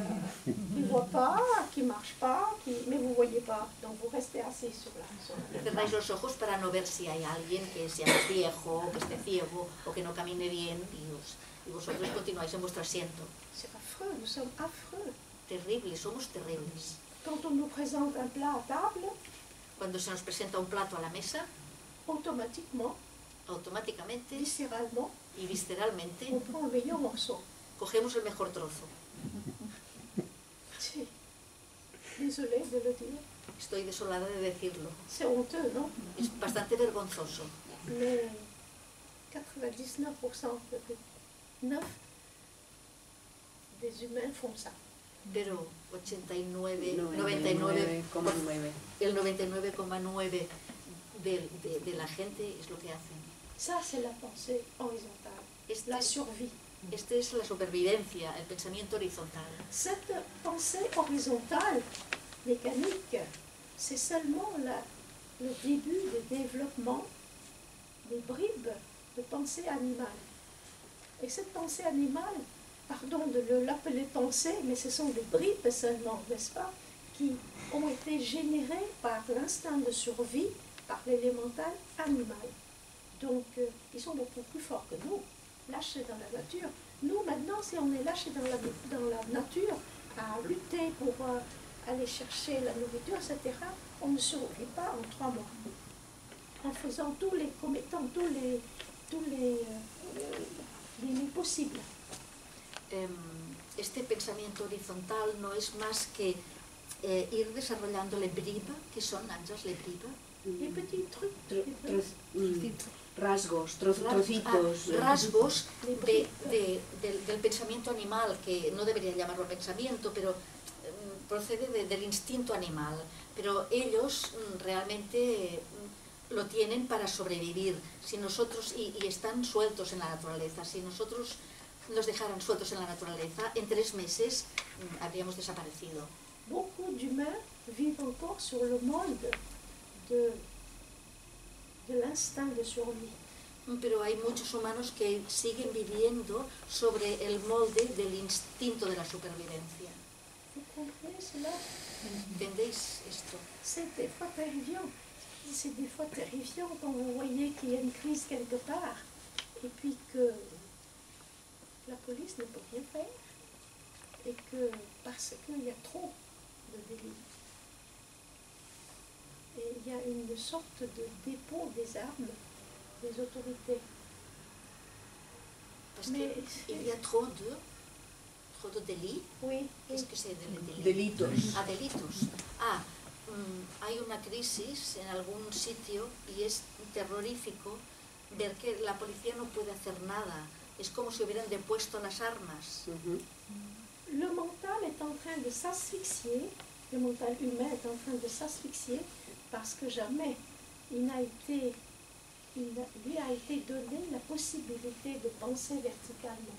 ne voit pas, qui ne marche pas, mais vous ne voyez pas, donc vous restez assis sur la cerráis los ojos para no ver si hay alguien que sea más viejo, o que esté ciego, o que no camine bien, y vosotros continuáis en vuestro asiento. C'est affreux, nous sommes affreux. Terribles, somos terribles. Quand on nous présente un plat à table, Cuando se nos presenta un plato a la mesa, automatiquement, automáticamente viscéralement, y visceralmente on prend le meilleur morceau. cogemos el mejor trozo. Sí. Désolée de le dire. Estoy desolada de decirlo. C'est honteux, non? Es bastante vergonzoso. Mais 99% des humains font ça. Pero 99, 99,9. el 99,9 de la gente es lo que hacen. Ça, c'est la pensée horizontale, la survie. Esta es la supervivencia, el pensamiento horizontal. Cette pensée horizontale, mécanique, c'est seulement le début du développement des bribes de pensée animale. Et cette pensée animale, pardon de l'appeler pensée, mais ce sont des bribes seulement, n'est-ce pas, qui ont été générées par l'instinct de survie, par l'élémental animal. Donc, ils sont beaucoup plus forts que nous, lâchés dans la nature. Nous, maintenant, si on est lâchés dans la nature, à lutter pour aller chercher la nourriture, etc., on ne survit pas en 3 mois. En faisant commettant tous les possibles. Este pensamiento horizontal no es más que ir desarrollando le briba, que son anchas le briba. Les petits trucs. Rasgos, trocitos. Rasgos del pensamiento animal, que no debería llamarlo pensamiento, pero procede del instinto animal. Pero ellos realmente lo tienen para sobrevivir. Si nosotros, y están sueltos en la naturaleza, si nosotros nos dejaran sueltos en la naturaleza, en 3 meses habríamos desaparecido. Beaucoup d'humains vivent encore sur le mode de l'instinct de survie. Pero hay muchos humanos que siguen viviendo sobre el molde del instinto de la supervivencia. Vous comprenez cela? ¿Entendéis esto? C'est des fois terrifiant. C'est des fois terrifiant quand vous voyez qu'il y a une crise quelque part et puis que la police ne peut rien faire et que parce qu'il y a trop de délits. Et il y a une sorte de dépôt des armes des autorités. Parce qu'il y a trop de délits. Oui, Qu'est-ce que c'est de Delitos. Ah, delitos. Hay una crisis en algún sitio y es terrorífico ver que la policía no puede hacer nada. Es como si hubieran depuesto las armas. Le mental est en train de s'asphyxier, le mental humain est en train de s'asphyxier parce que jamais lui a été donné la possibilité de penser verticalement.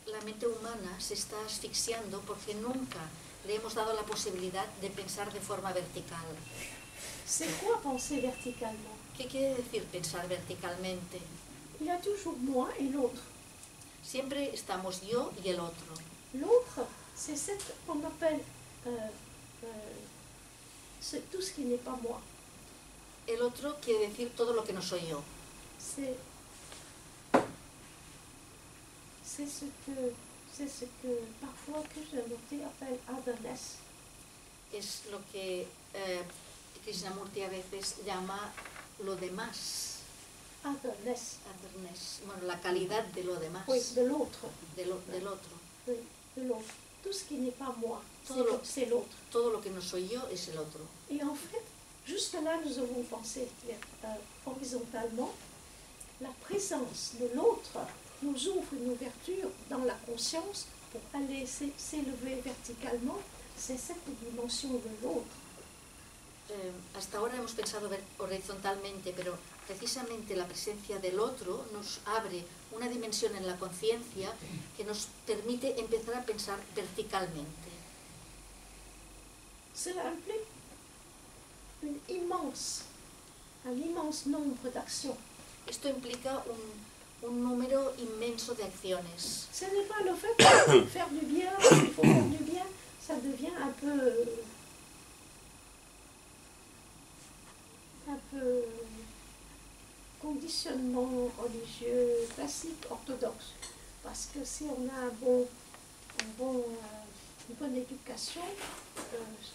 La mente humana se está asfixiando porque nunca le hemos dado la posibilidad de pensar de forma vertical. C'est quoi penser verticalement? ¿Qué quiere decir pensar verticalmente? Il y a toujours moi et l'autre. Siempre estamos yo y el otro. L'autre, c'est ce qu'on appelle tout ce qui n'est pas moi. El otro quiere decir todo lo que no soy yo. C'est ce que parfois Krishnamurti appelle otherness. Es lo que Krishnamurti a veces llama lo demás. Otherness. Otherness. Bueno, la calidad de lo demás. Oui, de l'autre. Del otro. Oui, de l'autre. Tout ce qui n'est pas moi, Todo c'est l'autre. Todo lo que no soy yo es el otro. Et en fait, jusque-là, nous avons pensé horizontalement. La présence de l'autre nous ouvre une ouverture dans la conscience pour aller s'élever verticalement. C'est cette dimension de l'autre. Hasta ahora hemos pensado horizontalmente, pero precisamente la presencia del otro nos abre una dimensión en la conciencia que nos permite empezar a pensar verticalmente. Cela implique un immense nombre d'actions. Esto implica un número inmenso de acciones. Ce n'est pas le fait de faire du bien, il faut faire du bien, ça devient un peu conditionnement religieux classique, orthodoxe. Parce que si on a une bonne éducation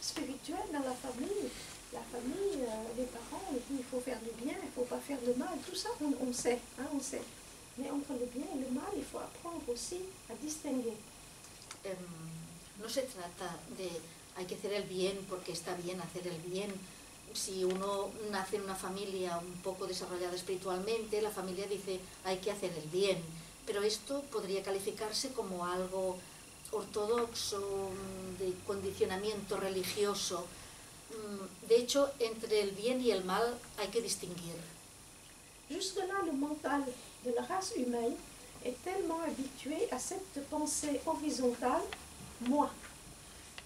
spirituelle dans la famille, les parents, il faut faire du bien, il ne faut pas faire de mal, tout ça on sait, on sait. Mais entre le bien et le mal, il faut apprendre aussi à distinguer. No se trata de hay que hacer el bien porque está bien hacer el bien. Si uno nace en una familia un poco desarrollada espiritualmente, la familia dice hay que hacer el bien, pero esto podría calificarse como algo ortodoxo, de condicionamiento religioso. De hecho, entre el bien y el mal hay que distinguir. Jusque-là, le mental de la race humaine est tellement habitué à cette pensée horizontale, moi.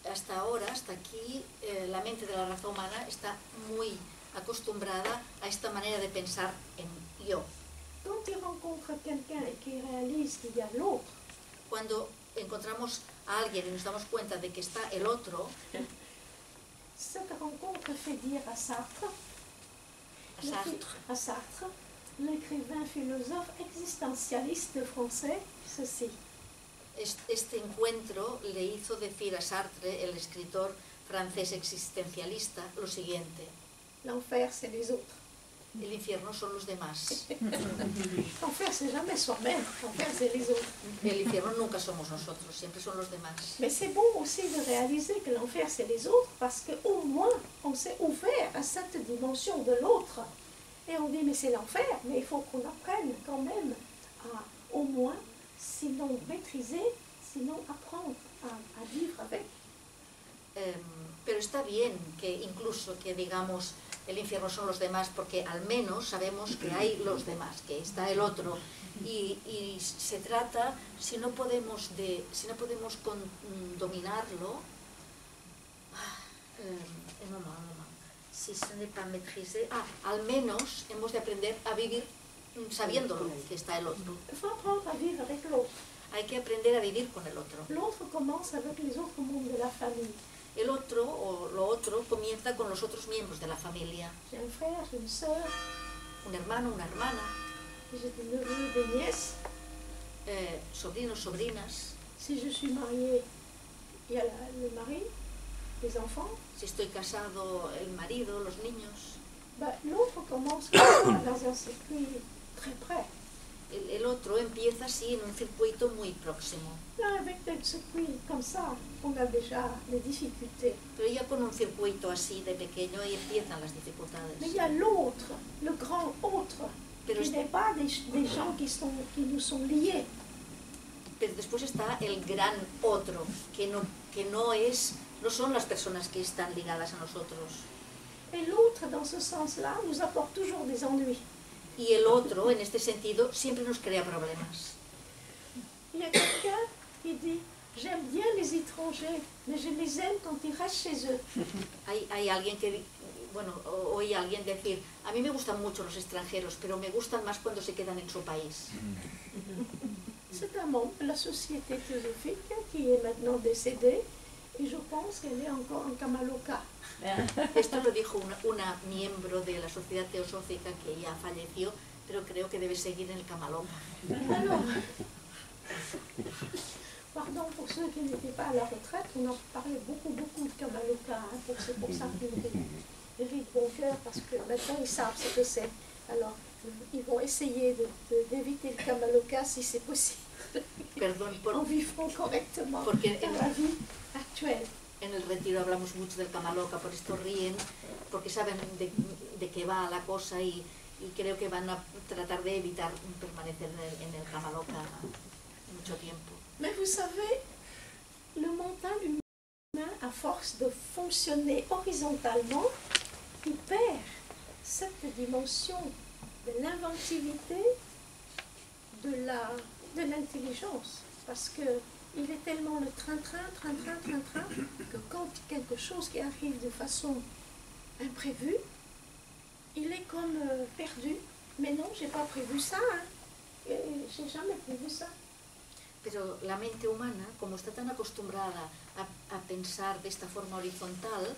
Hasta ahora, hasta aquí, la mente de la raza humana está muy acostumbrada a esta manera de pensar en yo. Quand tu rencontres quelqu'un qui réalise qu'il y a l'autre, cuando encontramos a alguien y nos damos cuenta de que está el otro, cette rencontre fait dire à Sartre, l'écrivain philosophe existentialiste français, ceci. Este encuentro le hizo decir a Sartre, el escritor francés existencialista, lo siguiente: l'enfer, c'est les autres. El infierno son los demás. L'enfer, c'est jamais soi-même. L'enfer, c'est les autres. El infierno nunca somos nosotros, siempre son los demás. Mais c'est bon aussi de réaliser que l'enfer, c'est les autres, parce qu'au moins, on s'est ouvert à cette dimension de l'autre. Et on dit, mais c'est l'enfer, mais il faut qu'on apprenne quand même à, au moins, sinon maîtriser, sinon apprendre à vivre avec. Pero está bien que incluso que digamos el infierno son los demás, porque al menos sabemos que hay los demás, que está el otro, y se trata, si no podemos dominarlo, si se n'est pas maîtrisé, al menos hemos de aprender a vivir sabiéndolo que está el otro. Il faut apprendre à vivre avec l'autre. Hay que aprender a vivir con el otro. L'autre commence avec les autres membres de la famille. El otro, o lo otro, comienza con los otros miembros de la familia. J'ai un frère, j'ai une sœur. Un hermano, una hermana. J'ai des neveux, des nièces. Sobrinos, sobrinas. Si je suis mariée, il y a le mari, les enfants. Si estoy casado, el marido, los niños. L'autre commence dans un circuit très près. El otro empieza así en un circuito muy próximo. Là, avec des circuits comme ça, on a déjà des difficultés. Pero ya con un circuito así de pequeño ahí empiezan las dificultades. Mais il y a l'autre, le grand autre, Pero qui n'est pas des gens qui nous sont liés. Pero después está el gran otro, que no son las personas que están ligadas a nosotros. Et l'autre, dans ce sens-là, nous apporte toujours des ennuis. Y el otro, en este sentido, siempre nos crea problemas. Il y a quelqu'un qui dit « J'aime bien les étrangers, mais je les aime quand ils restent chez eux. » Hay alguien que bueno, oí a alguien decir, a mí me gustan mucho los extranjeros, pero me gustan más cuando se quedan en su país. C'est un membre de la Société théosophique qui est maintenant décédé et je pense qu'elle est encore en Kamaloka. Esto lo dijo una miembro de la Sociedad Teosófica que ya falleció, pero creo que debe seguir en el Kamaloka. Alors, pardon pour ceux qui n'étaient pas à la retraite, on en parlait beaucoup de Kamaloka, hein, c'est pour ça qu'ils méritent bon cœur, parce que maintenant ils savent ce que c'est. Alors, ils vont essayer d'éviter le Kamaloka si c'est possible, Perdón en vivant correctement porque dans la vie actuelle. en el retiro hablamos mucho del Kamaloka, por esto ríen, porque saben de qué va la cosa y creo que van a tratar de evitar permanecer en el Kamaloka mucho tiempo. Mais vous savez, le mental humain, à force de fonctionner horizontalement, il perd cette dimension de l'inventivité, de l'intelligence. Parce qu'il est tellement le train-train, que quand quelque chose qui arrive de façon imprévue, il est comme perdu. Mais non, j'ai pas prévu ça, hein. J'ai jamais prévu ça. Pero la mente humana, como está tan acostumbrada a pensar de esta forma horizontal,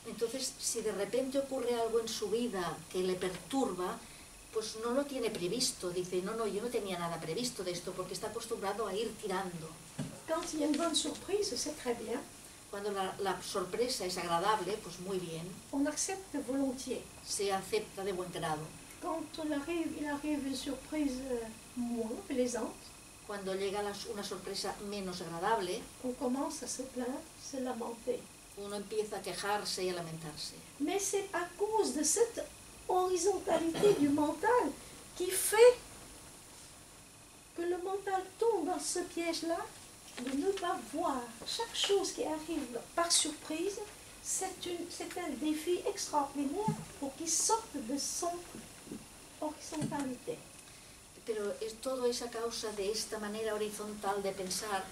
entonces si de repente ocurre algo en su vida que le perturba, pues no lo tiene previsto. Dice, no, yo no tenía nada previsto de esto, porque está acostumbrado a ir tirando. Quand il y a une bonne surprise, c'est très bien. Cuando la sorpresa es agradable, pues muy bien, On accepte volontiers. se acepta de buen grado. Quand il arrive une surprise moins plaisante, Cuando llega una sorpresa menos agradable, on commence à se plaindre, se lamenter. uno empieza a quejarse y a lamentarse. Mais c'est à cause de cette horizontalité du mental qui fait que le mental tombe dans ce piège-là de ne pas voir chaque chose qui arrive par surprise. C'est un défi extraordinaire pour qu'il sorte de son horizontalité. Pero todo es a causa de esta manera horizontal de pensar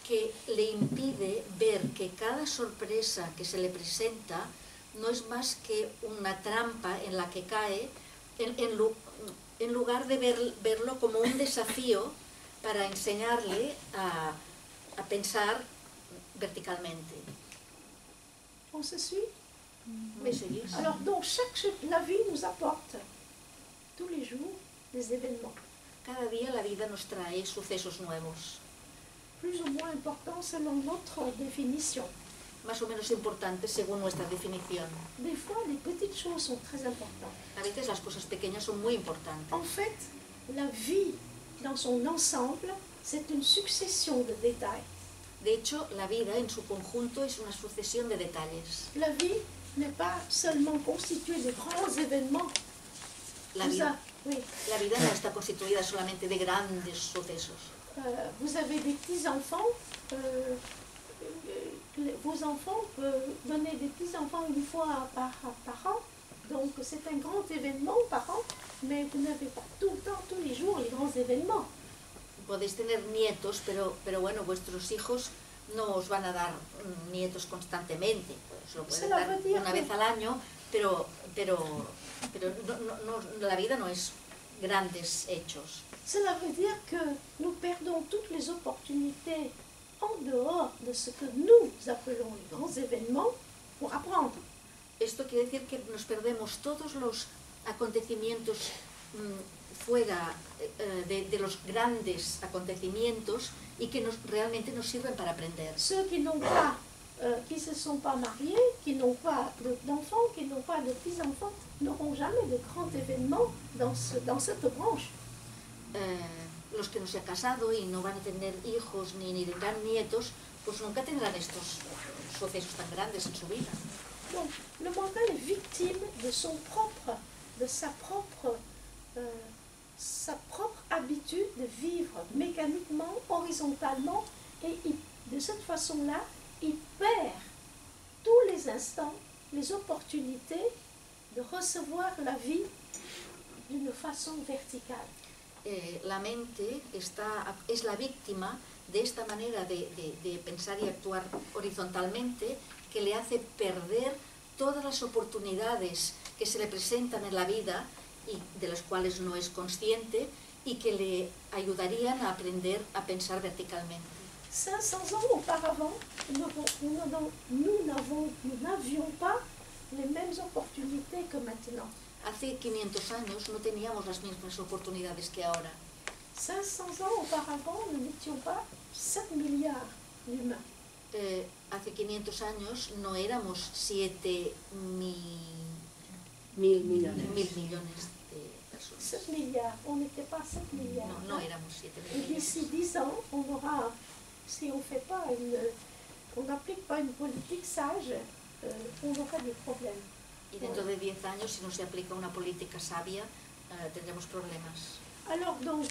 que le impide ver que cada sorpresa que se le presenta no es más que una trampa en la que cae, en lugar de verlo como un desafío para enseñarle a pensar verticalmente. On se suit? ¿Me seguís? Alors, donc, la vie nous apporte tous les jours des événements, Cada día la vida nos trae sucesos nuevos, plus ou moins importants selon notre définition. más o menos importantes según nuestra definición. Des fois, les petites choses sont très importantes. A veces las cosas pequeñas son muy importantes. En fait, la vie dans son ensemble, c'est une succession de détails. De hecho, la vida en su conjunto es una sucesión de detalles. La vie n'est pas seulement constituée de grands événements. La vida no está constituida solamente de grandes sucesos. Vous avez des petits-enfants, vos enfants peuvent donner des petits-enfants une fois par an, donc c'est un grand événement par an, mais vous n'avez pas tout le temps, tous les jours, les grands événements. Podéis tener nietos, pero bueno, vuestros hijos no os van a dar nietos constantemente. Os lo pueden dar una vez al año, pero la vida no es grandes hechos. Cela veut dire que nous perdons toutes les opportunités en dehors de ce que nous appelons les grands événements pour apprendre. Esto quiere decir que nos perdemos todos los acontecimientos fuera de los grandes acontecimientos y que realmente nos sirven para aprender. Ceux qui n'ont pas, qui se sont pas mariés, qui n'ont pas d'enfants, qui n'ont pas de petits-enfants, n'auront jamais de grands événements dans cette branche. Los que no se han casado y no van a tener hijos ni tendrán nietos, pues nunca tendrán estos sucesos tan grandes en su vida. Donc, le mental est victime de sa propre habitude de vivre mécaniquement, horizontalement, et de cette façon-là, il perd tous les instants les opportunités de recevoir la vie d'une façon verticale. La mente es la víctima de esta manera de pensar y actuar horizontalmente, que le hace perder todas las oportunidades que se le presentan en la vida y de las cuales no es consciente y que le ayudarían a aprender a pensar verticalmente. 500 ans auparavant, nous n'avions pas les mêmes opportunités que maintenant. Hace 500 años no teníamos las mismas oportunidades que ahora. 500 ans auparavant, nous n'étions pas 7 milliards d'humains. Hace 500 años no éramos 7 Mil millones. millones de personas. 7 milliards, on n'était pas 7 milliards. No éramos 7 Et millones. d'ici 10 ans, on aura, si on fait pas on n'applique pas une politique sage, on aura des problèmes. Y dentro de 10 años, si no se aplica una política sabia, tendremos problemas. Alors donc,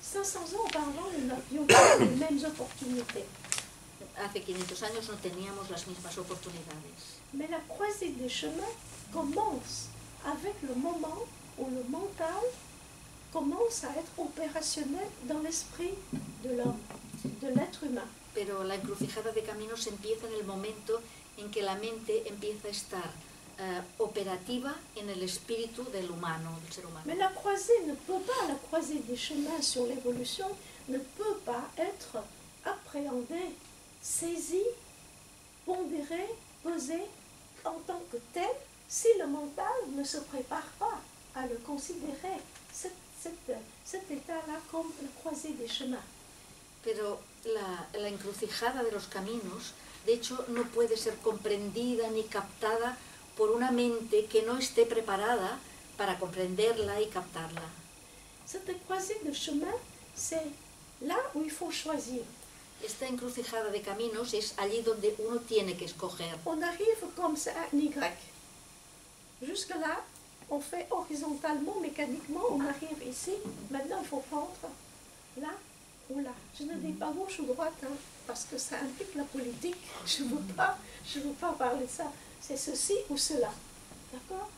500 ans auparavant, nous n'avions pas les mêmes opportunités. Hace 500 años no teníamos las mismas oportunidades. Mais la croisée des chemins commence avec le moment où le mental commence à être opérationnel dans l'esprit de l'homme, de l'être humain. Pero la encrucijada de caminos empieza en el momento en que la mente empieza a estar operativa en el espíritu del humano, del ser humano. Mais la croisée ne peut pas, la croisée des chemins sur l'évolution ne peut pas être appréhendée, saisie, pondérée, pesée en tant que telle si le mental ne se prépare pas à le considérer, cet état-là, comme la croisée des chemins. Pero la encrucijada de los caminos, de hecho, no puede ser comprendida ni captada por una mente que no esté preparada para comprenderla y captarla. Cette croisée de chemin, c'est là où il faut choisir. Esta encrucijada de caminos es allí donde uno tiene que escoger. On arrive comme ça à un Y. Jusque-là, on fait horizontalement, mécaniquement, on arrive ici. Maintenant, il faut prendre là ou là. Je ne dis pas gauche ou droite, hein, parce que ça implique la politique. Je ne veux pas parler de ça. C'est ceci ou cela. D'accord?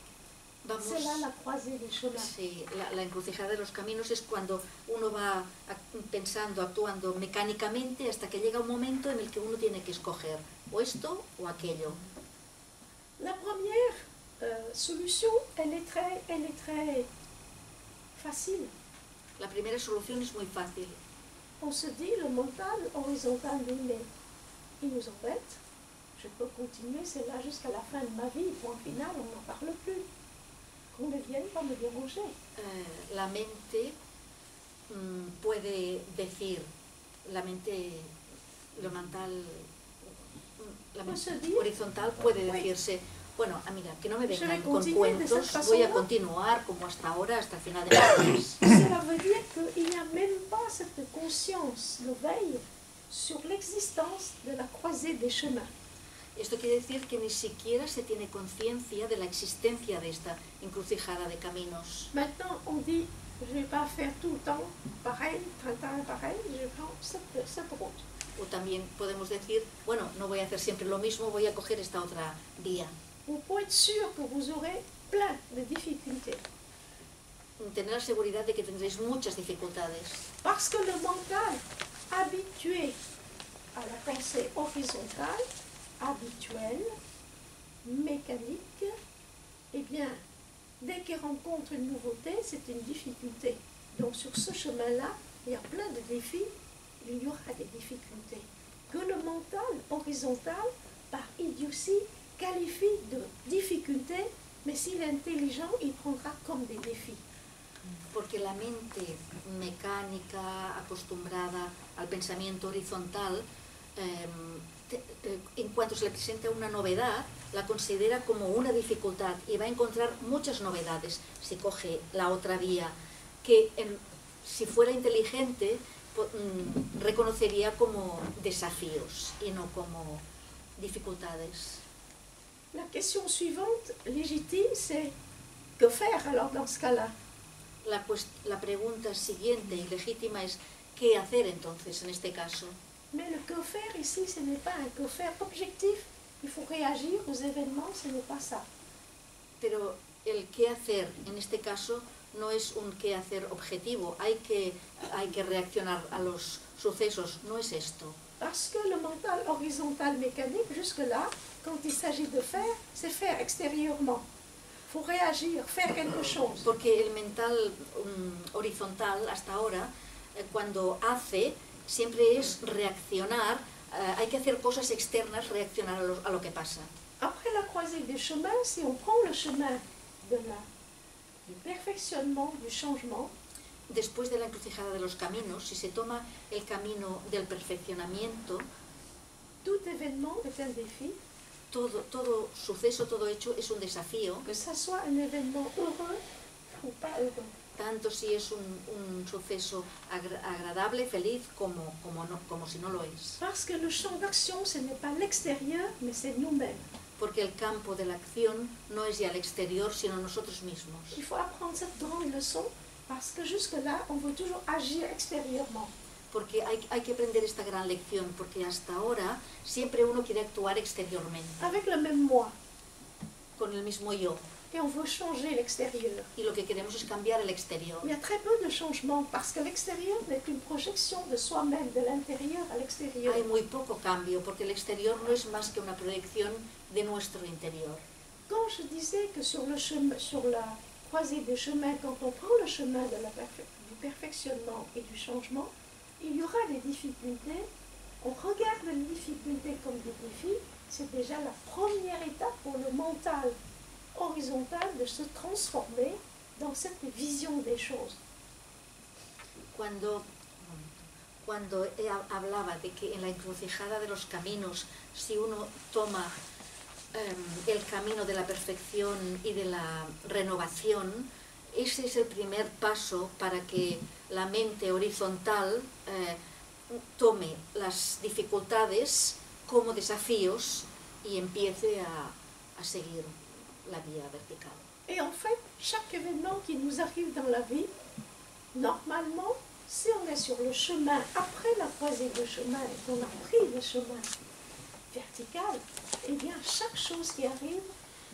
C'est là la croisée des chemins. Sí, la encrucijada de los caminos es cuando uno va pensando, actuando mecánicamente hasta que llega un momento en el que uno tiene que escoger o esto o aquello. La première solution, elle est très facile. La primera solución es muy fácil. On se dit, le mental horizontal, mais il nous embête. Je peux continuer, c'est là jusqu'à la fin de ma vie. Point final, on n'en parle plus. Qu'on ne vienne pas me déranger. La mente puede decir, la mente horizontal puede decirse, bueno, mira, que no me vengan con cuentos, voy a continuar como hasta ahora, hasta el final de mi vida. Cela veut dire qu'il n'y a même pas cette conscience, le veille, sur l'existence de la croisée des chemins. Esto quiere decir que ni siquiera se tiene conciencia de la existencia de esta encrucijada de caminos. Maintenant, on dit, je ne vais pas faire tout le temps pareil, 30 ans pareil, je prends cette route. O también podemos decir, bueno, no voy a hacer siempre lo mismo, voy a coger esta otra vía. Vous pouvez être sûr que vous aurez plein de difficultés. Tener la seguridad de que tendréis muchas dificultades. Parce que le mental, habitué à la pensée horizontale, habituelle, mécanique, eh bien, dès qu'il rencontre une nouveauté, c'est une difficulté. Donc sur ce chemin-là, il y a plein de défis, il y aura des difficultés. Que le mental horizontal, par idiotie, qualifie de difficultés, mais s'il est intelligent, il prendra comme des défis. Porque la mente mecánica, acostumbrada al pensamiento horizontal, en cuanto se le presenta una novedad, la considera como una dificultad y va a encontrar muchas novedades si coge la otra vía, que si fuera inteligente reconocería como desafíos y no como dificultades. La question suivante, légitime, c'est que faire alors dans ce cas-là? La pregunta siguiente y legítima es ¿qué hacer entonces en este caso? Mais le que faire ici, ce n'est pas un que faire objectif. Il faut réagir aux événements, ce n'est pas ça. Pero el qué hacer en este caso no es un qué hacer objetivo. Hay que reaccionar a los sucesos, no es esto. Parce que le mental horizontal mécanique, jusque-là, quand il s'agit de faire, c'est faire extérieurement. Il faut réagir, faire quelque chose. Porque el mental horizontal, hasta ahora, cuando hace, siempre es reaccionar, hay que hacer cosas externas, reaccionar a lo que pasa. Après la croisée des chemins, si on prend le chemin du perfectionnement, du changement, Después de la encrucijada de los caminos, si se toma el camino del perfeccionamiento, tout événement est un défi, todo suceso, todo hecho es un desafío, que ça soit un événement heureux ou pas heureux. tanto si es un suceso agradable, feliz, como si no lo es. Parce que le champ d'action, ce n'est pas l'extérieur, mais c'est nous-mêmes. Porque el campo de la acción no es ya el exterior, sino nosotros mismos. Il faut apprendre cette grande leçon, parce que jusque-là, on veut toujours agir extérieurement. Porque hay que aprender esta gran lección, porque hasta ahora siempre uno quiere actuar exteriormente, Avec le même moi, con el mismo yo, et on veut changer l'extérieur. y lo que queremos es cambiar el exterior. Il y a très peu de changements, parce que l'extérieur n'est qu'une projection de soi-même, de l'intérieur à l'extérieur. Hay muy poco cambio, porque el exterior no es más que una proyección de nuestro interior. Quand je disais que sur la croisée des chemins, quand on prend le chemin du perfectionnement et du changement, il y aura des difficultés. On regarde les difficultés comme des défis. C'est déjà la première étape pour le mental horizontal de se transformer dans cette vision des choses. Cuando hablaba de que en la encrucijada de los caminos, si uno toma el camino de la perfección y de la renovación, ese es el primer paso para que la mente horizontal tome las dificultades como desafíos y empiece a seguir la vía vertical. Et en fait, chaque événement qui nous arrive dans la vie, normalement, si on est sur le chemin après la croisée de chemin et qu'on a pris le chemin vertical, eh bien, chaque chose qui arrive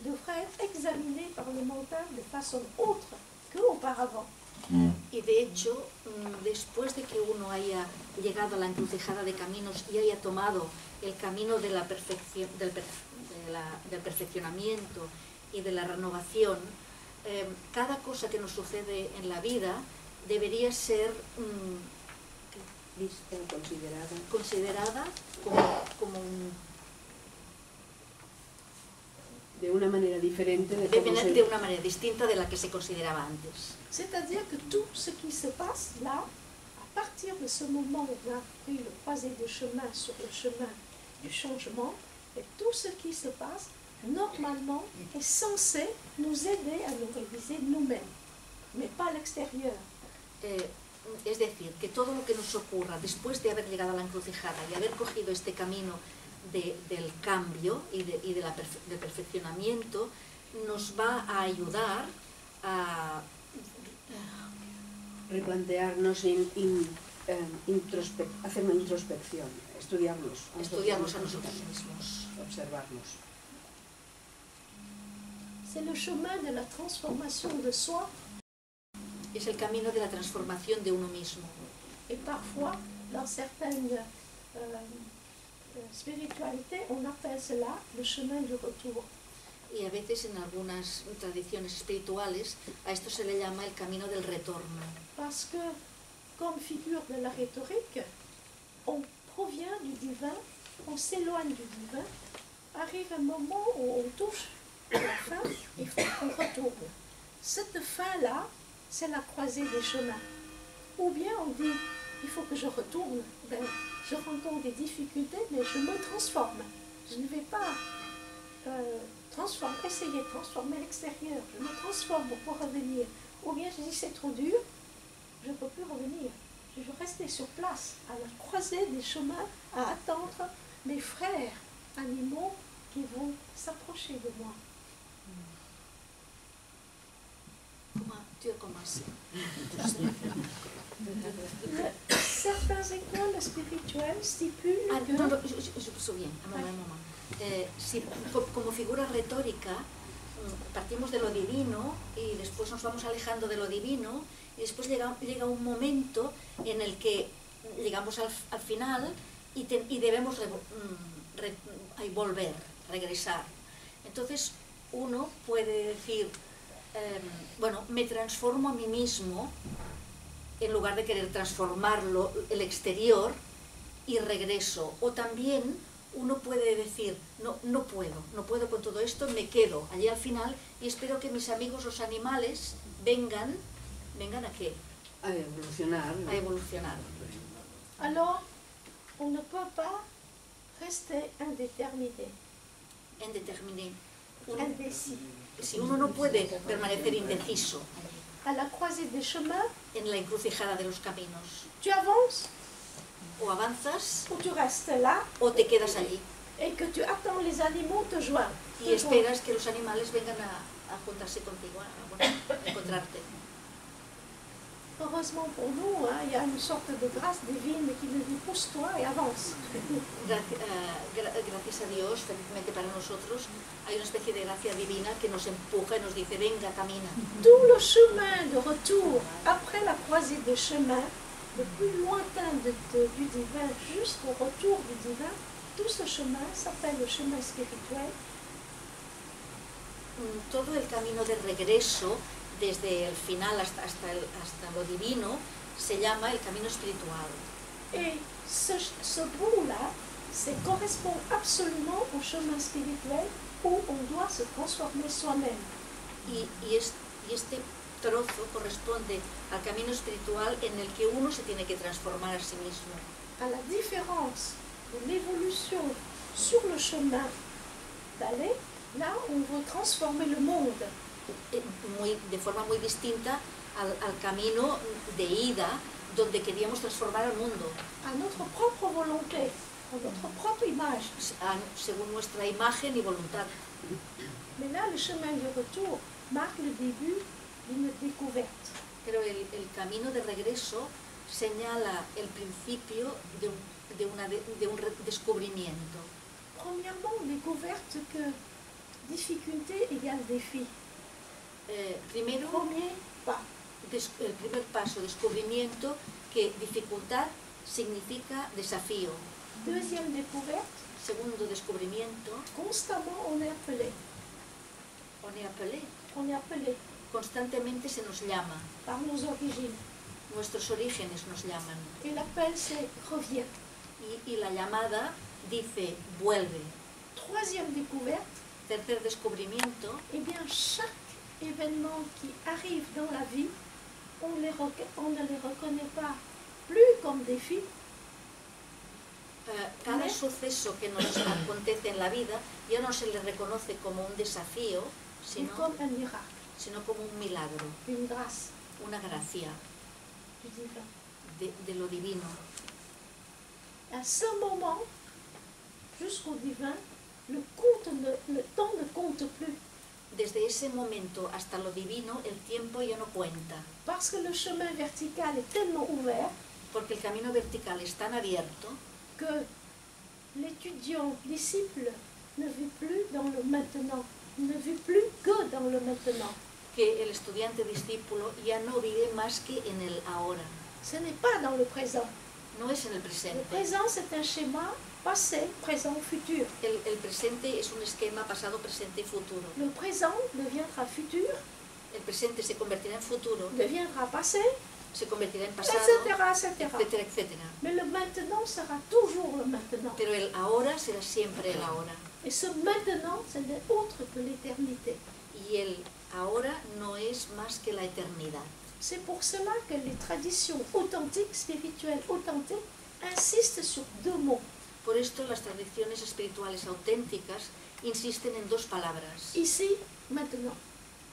devrait être examinée par le mental de façon autre qu'auparavant. Y de hecho, después de que uno haya llegado a la encrucijada de caminos y haya tomado el camino de la perfección, del perfeccionamiento y de la renovación, cada cosa que nos sucede en la vida debería ser Vista, considerada como de una manera diferente de una manera distinta de la que se consideraba antes. C'est-à-dire que tout ce qui se passe là, à partir de ce moment où on a pris le croisé de chemin sur le chemin du changement, et tout ce qui se passe, normalement, est censé nous aider à nous réviser nous-mêmes, mais pas l'extérieur. Es decir, que todo lo que nos ocurra después de haber llegado a la encrucijada y haber cogido este camino del cambio y del perfeccionamiento nos va a ayudar a replantearnos, hacer una introspección, estudiarnos a nosotros mismos, observarnos. C'est le chemin de la transformation de soi. Es el camino de la transformación de uno mismo. Et parfois, dans certaines spiritualités, on appelle cela le chemin du retour. Y a veces en algunas tradiciones espirituales a esto se le llama el camino del retorno. Parce que, comme figure de la rhétorique, on provient du divin, on s'éloigne du divin, arrive un moment où on touche à la fin, il faut qu'on retourne. Cette fin-là, c'est la croisée des chemins. Ou bien on dit, il faut que je retourne, ben, je rencontre des difficultés, mais je me transforme. Je ne vais pas essayer de transformer l'extérieur, je me transforme pour revenir. Ou bien je dis, c'est trop dur, je ne peux plus revenir. Je veux rester sur place, à la croisée des chemins, à attendre mes frères animaux qui vont s'approcher de moi. Certaines écoles spirituelles stipulent que... No, bien, un momento. Como figura retórica, partimos de lo divino y después nos vamos alejando de lo divino y después llega un momento en el que llegamos al final y debemos volver, regresar. Entonces uno puede decir, bueno, me transformo a mí mismo en lugar de querer transformarlo el exterior y regreso. O también uno puede decir, no puedo con todo esto, me quedo allí al final y espero que mis amigos los animales vengan ¿a qué? A evolucionar. A evolucionar. Alors, on ne peut pas rester indéterminé. Indéterminé. Indécis. Si uno no puede permanecer indeciso À la croisée des chemins, en la encrucijada de los caminos, tu avances o avanzas ou tu restes là o te quedas allí et que tu attends les animaux te joindre. y esperas que los animales vengan a juntarse contigo, a encontrarte. Heureusement pour nous, il y a une sorte de grâce divine qui nous dit pousse-toi et avance. Gracias a Dios, felizmente para nosotros, hay una especie de gracia divina que nos empuja y nos dice, venga, camina. Tout le chemin de retour, après la croisée des chemins, le plus lointain du divin jusqu'au retour du divin, tout ce chemin s'appelle le chemin spirituel. Todo el camino de regreso, desde el final hasta lo divino, se llama el camino espiritual. Et ce bout-là, ça correspond absolument au chemin spirituel où on doit se transformer soi-même. Y este trozo corresponde al camino espiritual en el que uno se tiene que transformar a sí mismo. À la différence de l'évolution sur le chemin d'aller, là on veut transformer le monde. De forma muy distinta al camino de ida, donde queríamos transformar al mundo. À notre propre volonté, à notre propre image. Según nuestra imagen y voluntad. Mais là, le chemin de retour marque le début d'une découverte. Pero el camino de regreso señala el principio de un descubrimiento. Premièrement, découverte que difficulté égale défi. Primero, el primer paso, descubrimiento, que dificultad significa desafío. Deuxième découverte. Segundo descubrimiento. Constamment on est appelé. On est appelé. On est appelé. Constantemente se nos llama. Par nos origines. Nuestros orígenes nos llaman. Et l'appel c'est reviens. Y la llamada dice vuelve. Troisième découverte. Tercer descubrimiento. Eh bien chaque événement qui arrive dans la vie, on ne les reconnaît pas plus comme défi. Cada suceso que nos acontece en la vida ya no se le reconoce como un desafío, sino como un milagro, una gracia de lo divino. À ce moment, jusqu'au divin, le temps ne compte plus. Desde ese momento hasta lo divino, el tiempo ya no cuenta. Parce que le chemin vertical est tellement ouvert, porque el camino vertical es tan abierto, que l'étudiant disciple ne vit plus dans le maintenant, ne vit plus que dans le maintenant. Que el estudiante discípulo ya no vive más que en el ahora. Ce n'est pas dans le présent. No es en el presente. Le présent c'est un schéma passé, présent, futur. El presente es un esquema pasado, presente y futuro. Le présent deviendra futur. El presente se convertirá en futuro. Deviendra passé. Se convertirá en pasado, etcétera. Mais le maintenant sera toujours le maintenant. Pero el ahora será siempre el ahora. Et ce maintenant, ce n'est autre que l'éternité. Y el ahora no es más que la eternidad. C'est pour cela que les traditions authentiques, spirituelles authentiques, insistent sur deux mots. Por esto las tradiciones espirituales auténticas insisten en dos palabras. Ici, maintenant.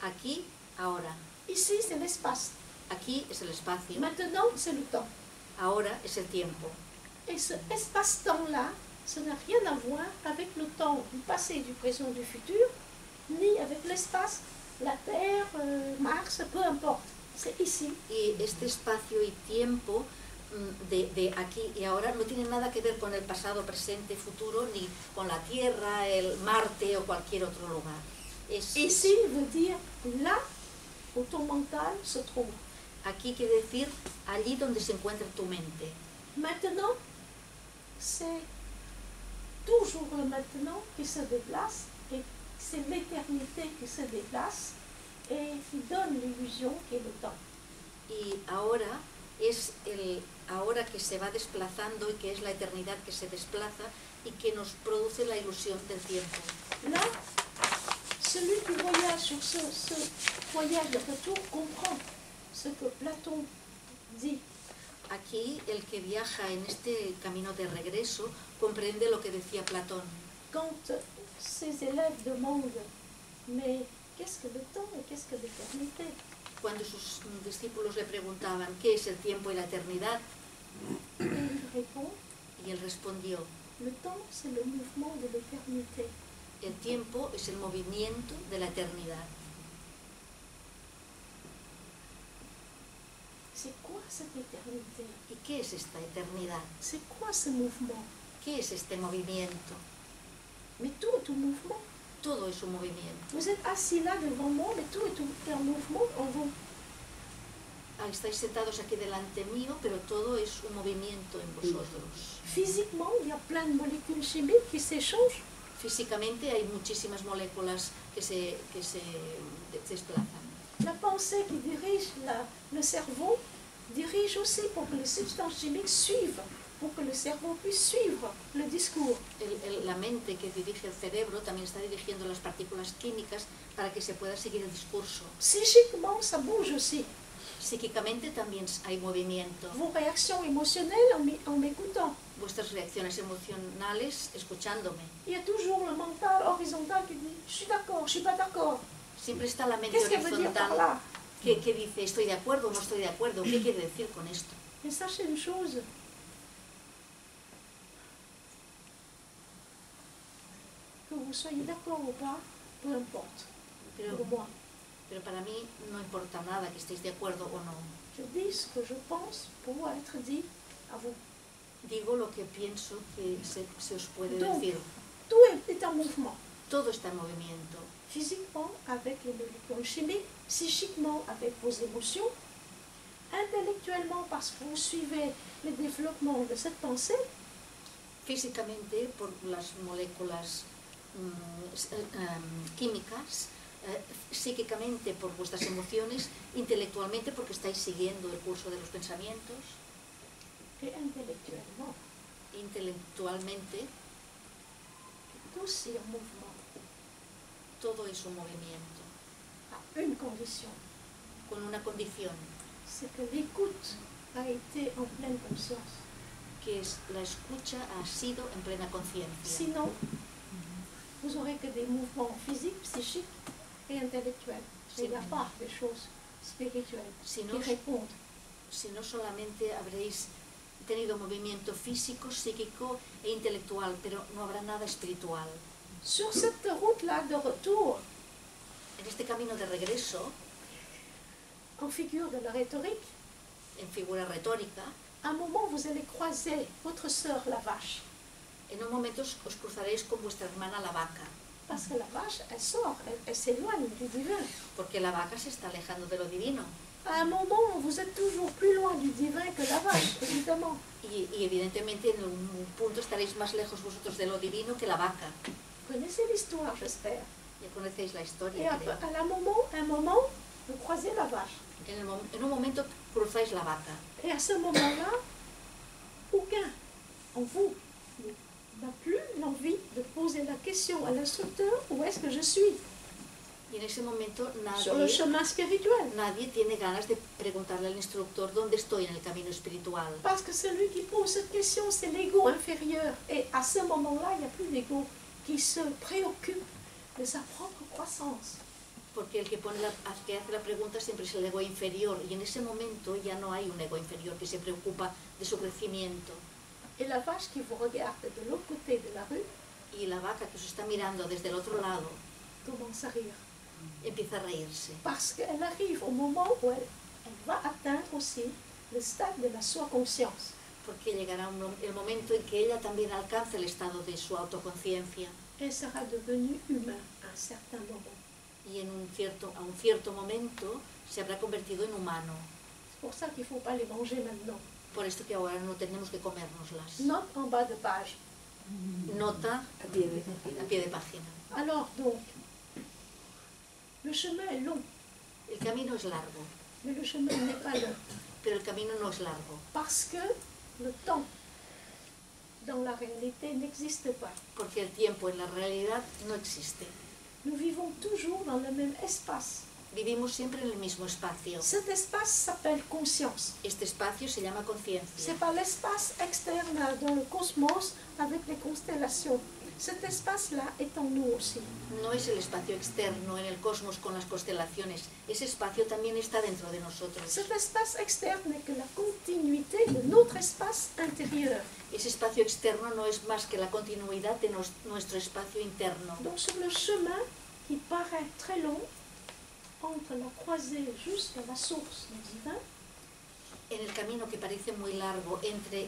Aquí, ahora. Ici, c'est l'espace. Aquí es el espacio. Maintenant, c'est le temps. Ahora es el tiempo. Et ce espace-temps-là, ça n'a rien à voir avec le temps du passé, du présent, du futur, ni avec l'espace, la Terre, Mars, peu importe. C'est ici. Y este espacio y tiempo de aquí y ahora no tiene nada que ver con el pasado, presente, futuro, ni con la Tierra, el Marte o cualquier otro lugar. Ici veut dire là où ton mental se trouve. Aquí quiere decir allí donde se encuentra tu mente. Maintenant, c'est toujours le maintenant qui se déplace, et c'est l'éternité qui se déplace, et qui donne l'illusion qui est le temps. Y ahora es el ahora que se va desplazando y que es la eternidad que se desplaza y que nos produce la ilusión del tiempo. Là, celui qui voyage sur ce voyage de retour comprend ce que Platon dit. Aquí el que viaja en este camino de regreso comprende lo que decía Platón. Quand ses élèves demandent, mais qu'est-ce que le temps et qu'est-ce que l'éternité? Cuando sus discípulos le preguntaban ¿qué es el tiempo y la eternidad? Et il répond, Y él respondió, le temps c'est le mouvement de l'éternité. el tiempo es el movimiento de la eternidad. C'est quoi cette éternité? ¿Y qué es esta eternidad? C'est quoi ce mouvement? ¿Qué es este movimiento? Mais tout est un mouvement. Todo es un movimiento. Vous êtes assis là devant moi, mais tout est un mouvement en vous. Estáis sentados aquí delante mío, pero todo es un movimiento en vosotros. Physiquement, il y a plein de molécules chimiques qui s'échangent. Físicamente hay muchísimas moléculas que se desplazan. La pensée qui dirige le cerveau dirige aussi pour que les substances chimiques suivent, pour que le cerveau puisse suivre le discours. La mente que dirige el cerebro también está dirigiendo las partículas químicas para que se pueda seguir el discurso. Psychiquement, ça bouge aussi. Psíquicamente también hay movimiento. Vos réactions émotionnelles en m'écoutant. Vuestras reacciones emocionales escuchándome. Il y a toujours le mental horizontal qui dit « je suis d'accord, je suis pas d'accord ». Siempre está la mente Qu'est-ce qu'elle veut dire par horizontal là? que dice estoy de acuerdo o no estoy de acuerdo. ¿Qué quiere decir con esto? Mais sachez une chose, que vous soyez d'accord ou pas, peu importe, Pero, pour moi. pero para mí no importa nada que estéis de acuerdo o no. Je dis ce que je pense pour être dit à vous. Digo lo que pienso que se os puede Donc, decir. tout est en mouvement. Todo está en movimiento. Physiquement avec les molécules chimiques, psychiquement avec vos émotions, intellectuellement parce que vous suivez le développement de cette pensée, Físicamente por las moléculas químicas, psíquicamente por vuestras emociones, intelectualmente porque estáis siguiendo el curso de los pensamientos, et intellectuellement, intelectualmente tout c'est en mouvement, todo es un movimiento, à une condition, con una condición, c'est que l'écoute a été en pleine conscience. que es la escucha ha sido en plena conciencia. Sinon, vous aurez que des mouvements physiques, psychiques et intellectuels. Il n'y a pas de choses spirituelles qui répondent. Si no solamente habréis tenido movimiento físico, psíquico e intelectual, pero no habrá nada espiritual. Sur cette route-là de retour, En este camino de regreso, en figure de la rhétorique, en figura retórica, à un moment vous allez croiser votre sœur la vache. en un momento os cruzaréis con vuestra hermana la vaca, Parce que la vache, elle sort, elle s'éloigne du divin. porque la vaca se está alejando de lo divino. À un moment, vous êtes toujours plus loin du divin que la vache, évidemment. Y evidentemente en un punto estaréis más lejos vosotros de lo divino que la vaca. Vous connaissez l'histoire, j'espère. Ya conocéis la Et historia, creo. à un moment, vous croisez la vache. En un momento cruzáis la vaca. Et à ce moment-là, aucun en vous n'a plus l'envie de poser la question à l'instructeur où est-ce que je suis Y en ese momento sur le chemin spirituel. nadie tiene ganas de preguntarle al instructor dónde estoy en el camino espiritual. Parce que celui qui pose cette question, c'est l'ego inférieur. Et à ce moment-là, il n'y a plus d'ego qui se préoccupe de sa propre croissance. Porque el que hace la pregunta siempre es el ego inferior, y en ese momento ya no hay un ego inferior que se preocupa de su crecimiento. Et la vache qui vous regarde de l'autre côté de la rue Y la vaca que os está mirando desde el otro lado commence à rire. empieza a reírse. Parce qu'elle arrive au moment où elle va atteindre aussi le stade de la soi-conscience. Porque llegará el momento en que ella también alcance el estado de su autoconciencia. Elle sera devenue humain à un certain moment. Y a un cierto momento se habrá convertido en humano. C'est pour ça qu'il ne faut pas les manger maintenant. Por esto que ahora no tenemos que comérnoslas. Note en bas de page. Nota A pie de página. a pie de página. Alors donc, le chemin est long, El camino es largo, mais le chemin n'est pas long. pero el camino no es largo, Parce que le temps, dans la réalité, n'existe pas. porque el tiempo en la realidad no existe. Nous vivons toujours dans le même espace. Vivimos siempre en el mismo espacio. Cet espace s'appelle conscience. Este espacio se llama C'est conciencia. pas l'espace externe dans le cosmos avec les constellations. Cet espace-là est en nous aussi. No es el espacio externo en el cosmos con las constelaciones. Ese espacio también está dentro de nosotros. Cet espace externe n'est que la continuité de notre espace intérieur. Ese espacio externo no es más que la continuidad de nuestro espacio interno. Donc sur le chemin qui paraît très long, entre la croisée jusqu'à la source du divin, En el camino que parece muy largo entre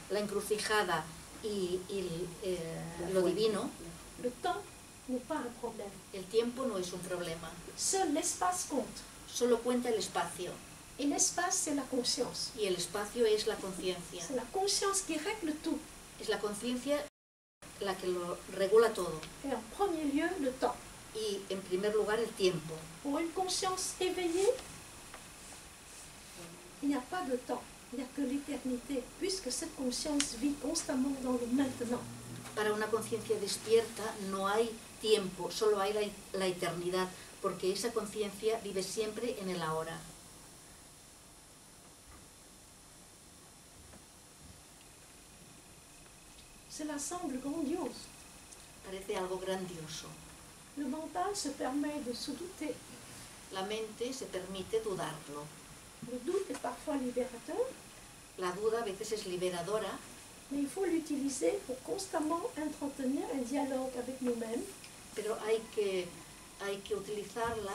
la encrucijada y lo divino, le temps n'est pas un problème. el tiempo no es un problema. Seul l'espace compte. Solo cuenta el espacio. Et l'espace, c'est la conscience. Y el espacio es la conciencia. C'est la conscience qui règle tout. Es la conciencia la que lo regula todo. Et en premier lieu, le temps. Y en primer lugar el tiempo. Pour une conscience éveillée, il n'y a pas de temps. Il n'y a que l'éternité, puisque cette conscience vit constamment dans le maintenant. Para una conciencia despierta no hay tiempo, solo hay la eternidad, porque esa conciencia vive siempre en el ahora. Cela semble grandiose. Parece algo grandioso. Le mental se permet de se douter. La mente se permite dudarlo. Le doute est parfois libérateur, La duda a veces es liberadora, mais il faut l'utiliser pour constamment entretenir un dialogue avec nous-mêmes, pero hay que utilizarla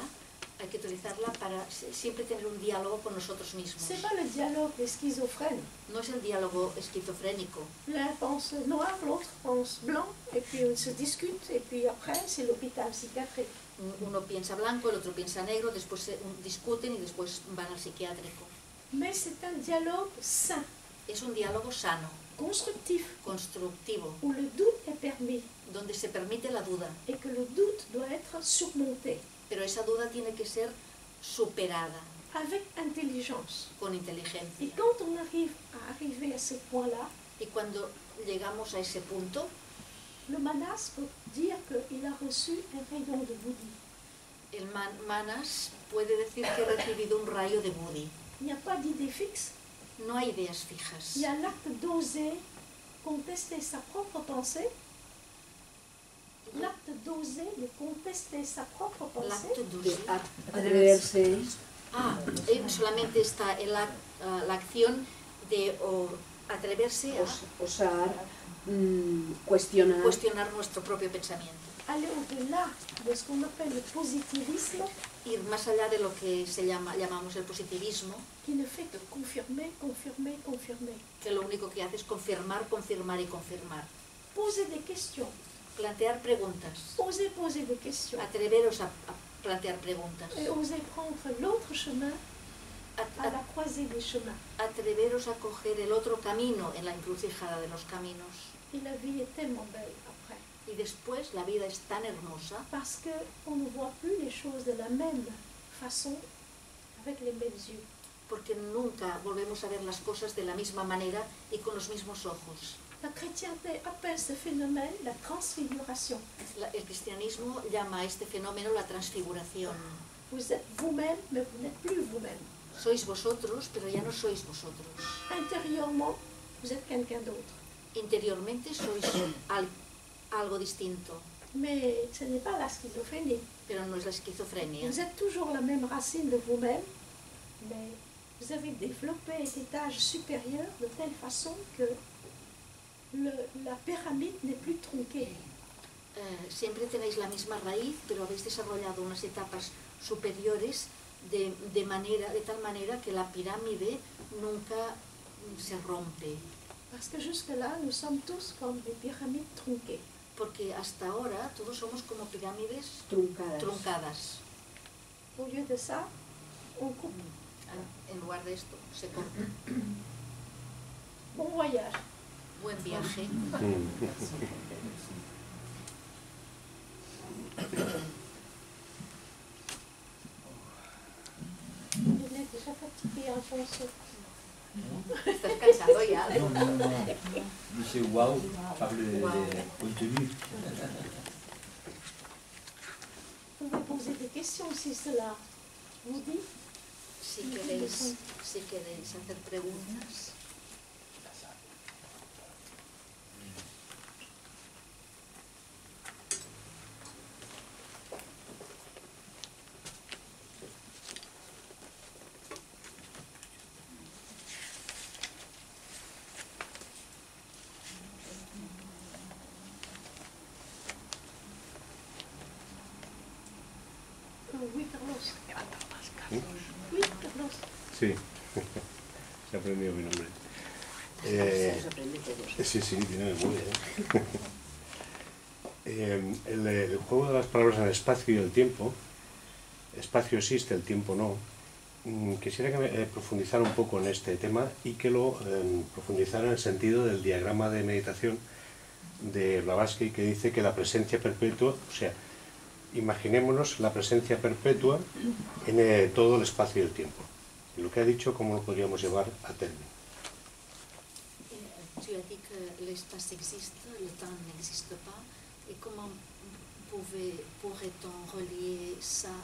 para siempre tener un diálogo con nosotros mismos. c'est pas le dialogue des schizophrènes. No es el diálogo esquizofrénico. L'un pense noir, l'autre pense blanc, et puis on se discute, et puis après c'est l'hôpital psychiatrique. Uno piensa blanco, el otro piensa negro, después discuten y después van al psiquiátrico. Mais c'est un dialogue sain, Es un diálogo sano, constructif, constructivo, où le doute est permis, donde se permite la duda, et que le doute doit être surmonté pero esa duda tiene que ser superada avec intelligence. con Et inteligencia. quand on arrive à arriver à ce point-là, Y cuando llegamos a ese punto, le manas peut dire qu'il a reçu un rayon de Bouddhi. el manas puede decir que ha recibido un rayo de Budi. Il n'y a pas d'idée fixe, No hay ideas fijas. il y a l'acte d'oser contester sa propre pensée, l'acte d'oser de contester sa propre pensée, L'acte De d'oser. atreverse Solamente está la acción de atreverse a osar cuestionar cuestionar nuestro propio pensamiento. aller au-delà de ce qu'on appelle le positivisme, Ir más allá de lo que llamamos el positivismo, qui ne fait que confirmer, confirmer, confirmer. que lo único que hace es confirmar, confirmar y confirmar. Poser des questions, Plantear preguntas. oser poser des questions, Atreveros a plantear preguntas. et oser prendre l'autre chemin à la croisée des chemins. Atreveros a coger el otro camino en la encrucijada de los caminos. Et la vie est tellement belle après, Y después la vida es tan hermosa parce qu'on ne voit plus les choses de la même façon, avec les mêmes yeux. porque nunca volvemos a ver las cosas de la misma manera y con los mismos ojos. La chrétienté appelle ce phénomène la transfiguration. El cristianismo llama a este fenómeno la transfiguración. Vous êtes vous-même, mais vous n'êtes plus vous-même. Sois vosotros, pero ya no sois vosotros. Intérieurement, vous êtes quelqu'un d'autre. Interiormente sois algo distinto, Mais ce n'est pas la schizophrénie. pero no es la esquizofrenia. Vous êtes toujours la même racine de vous-même, mais vous avez développé des étages supérieurs de telle façon que la pyramide n'est plus tronquée. Siempre tenéis la misma raíz, pero habéis desarrollado unas etapas superiores de tal manera que la pirámide nunca se rompe. Parce que jusque-là, nous sommes tous comme des pyramides tronquées. Porque hasta ahora todos somos como pirámides truncadas. Au lieu de ça, on coupe. En lugar de esto, se corta. Bon voyage. Buen viaje. Je l'ai déjà fatigué, Alfonso. Estás cansado ya. Dice wow par le contenu. Vous pouvez poser des questions si cela vous dit. Si queréis hacer preguntas. Oui, Carlos. Oui, Carlos. Sí, se ha aprendido mi nombre. Se los aprende todos. Sí, sí, tiene memoria. El juego de las palabras en el espacio y el tiempo, espacio existe, el tiempo no. Quisiera que me profundizara un poco en este tema y que lo profundizara en el sentido del diagrama de meditación de Blavatsky, que dice que la presencia perpetua, o sea, imaginémonos la presencia perpetua en todo el espacio y el tiempo. Y lo que ha dicho, ¿cómo lo podríamos llevar a término? Tu as dit que l'espace existe, le temps n'existe pas. Et comment pourrait-on relier ça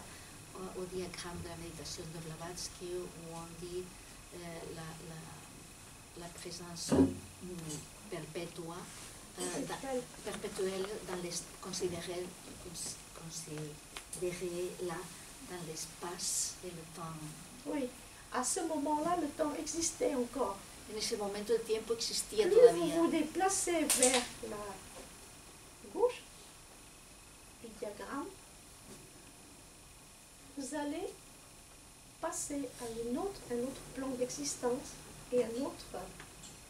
au diagramme de la méditation de Blavatsky où on dit la présence perpétuelle considérée là dans l'espace et le temps. Oui, à ce moment-là, le temps existait encore. En ese momento el tiempo existía Plus todavía. vous vous déplacez vers la gauche du diagramme, vous allez passer à un autre plan d'existence et à une autre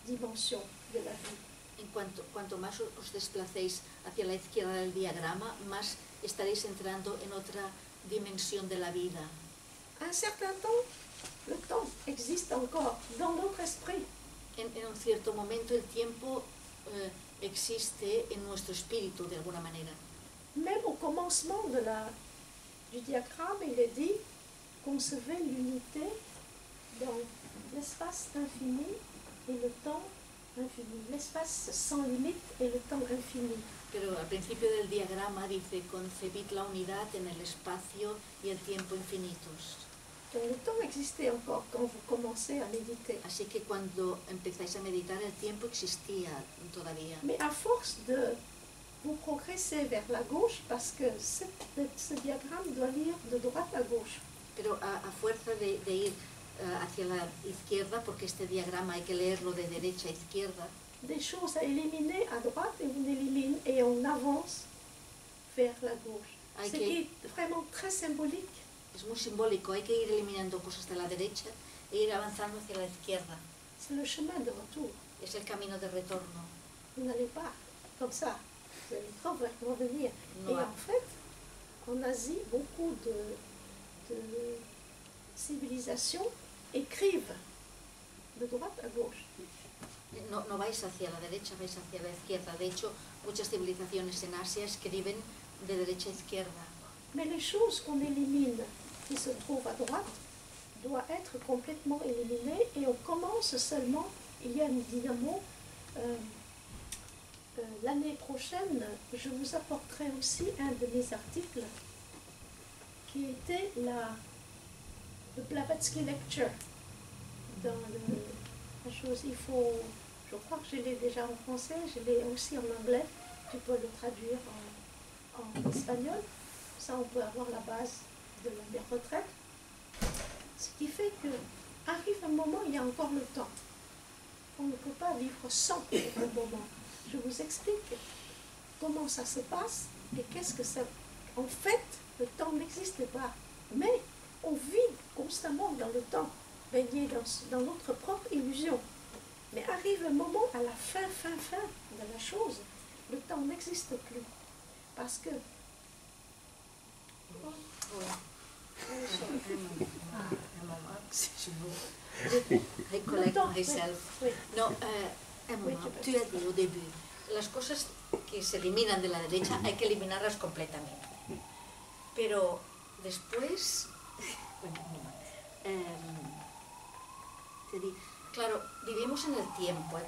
dimension de la vie. En cuanto más os desplacéis hacia la izquierda del diagrama, más estaréis entrando en otra dimensión de la vida. À un certain temps, le temps existe encore dans notre esprit. En un cierto momento el tiempo existe en nuestro espíritu de alguna manera. Même au commencement du diagramme, il est dit concevez l'unité dans l'espace infini et le temps infini. L'espace sans limite et le temps infini. Pero al principio del diagrama dice concebid la unidad en el espacio y el tiempo infinitos. Donc le temps existait encore quand vous commencez à méditer. Así que cuando empezáis a meditar el tiempo existía todavía. Mais à force de vous progresser vers la gauche, parce que ce diagramme doit lire de droite à gauche. Pero a fuerza de ir hacia la izquierda, porque este diagrama hay que leerlo de derecha a izquierda, Des choses à éliminer à droite et on élimine et on avance vers la gauche. Hay Ce que- qui est vraiment très symbolique. es muy simbólico, hay que ir eliminando cosas de la derecha e ir avanzando hacia la izquierda. C'est le chemin de retour. Es el camino de retorno. Vous n'allez pas comme ça. Vous allez revenir. No Et va- en fait, en Asie, beaucoup de civilisations écrivent de droite à gauche. No vais hacia la derecha, vais hacia la izquierda. De hecho, muchas civilizaciones en Asia escriben de derecha a izquierda. Mais les choses qu'on élimine, qui se trouvent à droite, doivent être complètement éliminées et on commence seulement, il y a une dynamo. L'année prochaine, je vous apporterai aussi un de mes articles qui était la Blavatsky Lecture. Dans la chose, je crois que je l'ai déjà en français, je l'ai aussi en anglais, tu peux le traduire en espagnol. Ça, on peut avoir la base de la retraite. Ce qui fait que arrive un moment, il y a encore le temps. On ne peut pas vivre sans le moment. Je vous explique comment ça se passe et qu'est-ce que ça... En fait, le temps n'existe pas, mais on vit constamment dans le temps, baigné dans notre propre illusion. Mais arrive un moment, à la fin de la chose, le temps n'existe plus. Parce que... Recollect temps, myself. oui. No, un Oui, moment. tu Tú has dicho au début, las cosas que se eliminan de la derecha hay que eliminarlas completamente. Pero después, bueno, claro, vivimos en el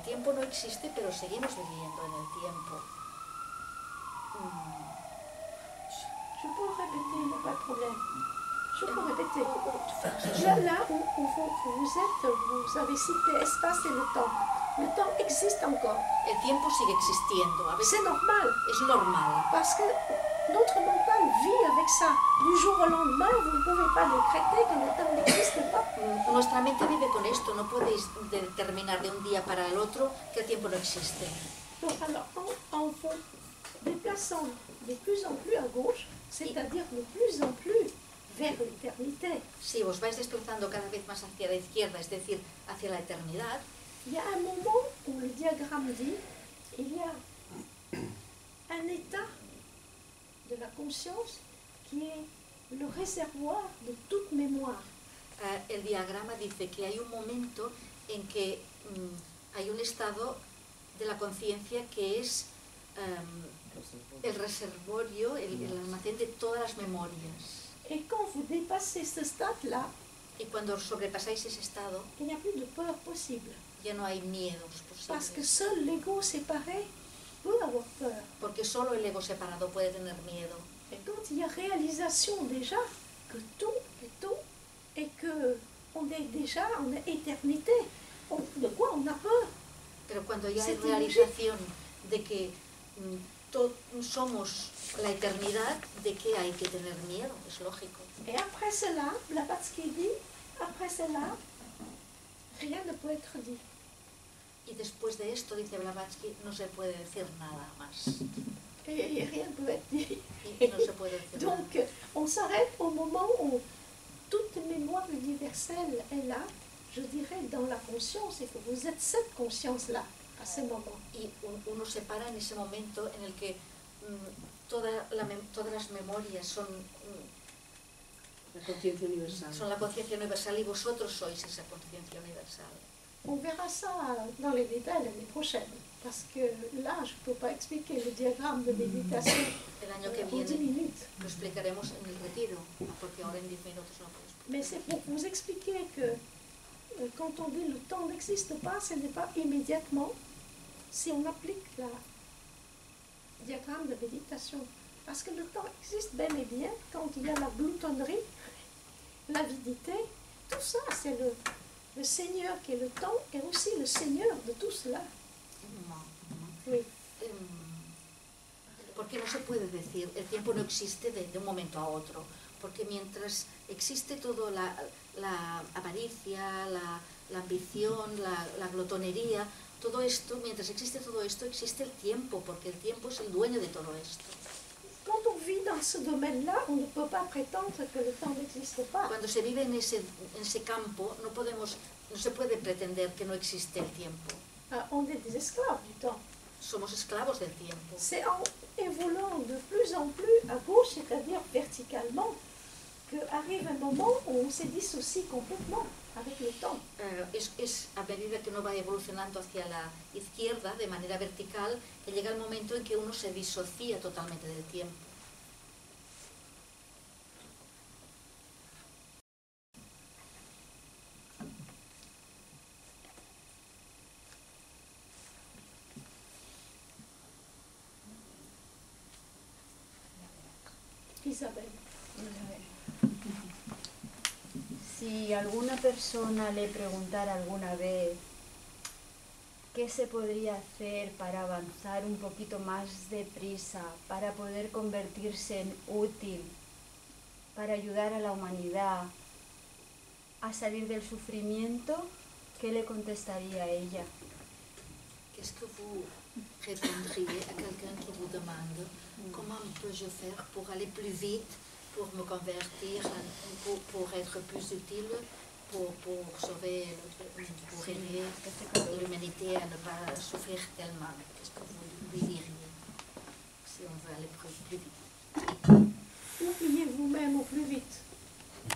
tiempo no existe, pero seguimos viviendo en el tiempo. Je peux répéter, il n'y a pas de problème. Je peux répéter. Là, Là où vous êtes, vous avez cité espace et le temps. Le temps existe encore. El tiempo sigue existiendo, a veces C'est normal, es normal, parce que notre mental vit avec ça. Du jour au lendemain, vous ne pouvez pas décréter que le temps n'existe pas. Nuestra mente vive con esto, no podéis determinar de un día para el otro que el tiempo no existe. Donc, alors, en vous déplaçant de plus en plus à gauche, c'est-à-dire de plus en plus vers l'éternité, Si os vais desplazando cada vez más hacia la izquierda, es decir, hacia la eternidad, il y a un moment où le diagramme dit il y a un état de la conscience qui est le réservoir de toute mémoire. el diagrama dice que hay un momento en que hay un estado de la conciencia que es el reservorio, el almacén de todas las memorias. Et quand vous dépassez ce stade-là, Y cuando sobrepasáis ese estado, il n'y a plus de peur possible. ya no hay miedos Parce que posibles. seul l'ego séparé peut avoir peur. Porque solo el ego separado puede tener miedo. Et quand il y a réalisation déjà que tout est tout et que on est déjà en éternité, de quoi on a peur? Pero cuando ya hay C'est realización de que somos la eternidad, ¿de qué hay que tener miedo? Es lógico. Et après cela, Blavatsky dit, après cela, rien ne peut être dit. Y después de esto, dice Blavatsky, no se puede decir nada más. Et rien ne peut être dit. Y no se puede decir nada. Donc, on s'arrête au moment où toute mémoire universelle est là, je dirais, dans la conscience, et que vous êtes cette conscience-là, à ce moment. Y uno se para en ese momento en el que todas las memorias son La conciencia universal. la conciencia universal y vosotros sois esa conciencia universal. On verra ça dans les détails l'année prochaine, parce que là, je ne peux pas expliquer le diagramme de méditation El año que en 10 viene minutes. lo explicaremos en el retiro, porque ahora en 10 minutos no puedo explicar. Mais c'est pour vous expliquer que quand on dit le temps n'existe pas, ce n'est pas immédiatement si on applique le diagramme de méditation. Parce que le temps existe bel et bien quand il y a la gloutonnerie, l'avidité, tout ça, c'est le Seigneur qui est le temps et aussi le Seigneur de tout cela. Oui. Porque no se puede decir, el tiempo no existe de un momento a otro, porque mientras existe todo la avaricia, la ambición, la glotonería, todo esto, mientras existe todo esto, existe el tiempo, porque el tiempo es el dueño de todo esto. Quand on vit dans ce domaine-là, on ne peut pas prétendre que le temps n'existe pas. Cuando se vive en ese campo, no se puede pretender que no existe el tiempo. On est des esclaves du temps. Somos esclavos del tiempo. C'est en évoluant de plus en plus à gauche, c'est-à-dire verticalement, qu'arrive un moment où on se dissocie complètement avec le temps. Es a medida que uno va evolucionando hacia la izquierda de manera vertical, que llega el momento en que uno se disocia totalmente del tiempo. Isabelle. Si alguna persona le preguntara alguna vez qué se podría hacer para avanzar un poquito más deprisa, para poder convertirse en útil, para ayudar a la humanidad a salir del sufrimiento, ¿qué le contestaría a ella? Qu'est-ce que vous répondriez à quelqu'un qui vous demande comment peux-je faire pour aller plus vite, pour me convertir, pour être plus utile, pour sauver, pour aider l'humanité à ne pas souffrir tellement? Qu'est-ce que vous lui diriez si on veut aller plus vite? Oubliez vous-même au plus vite.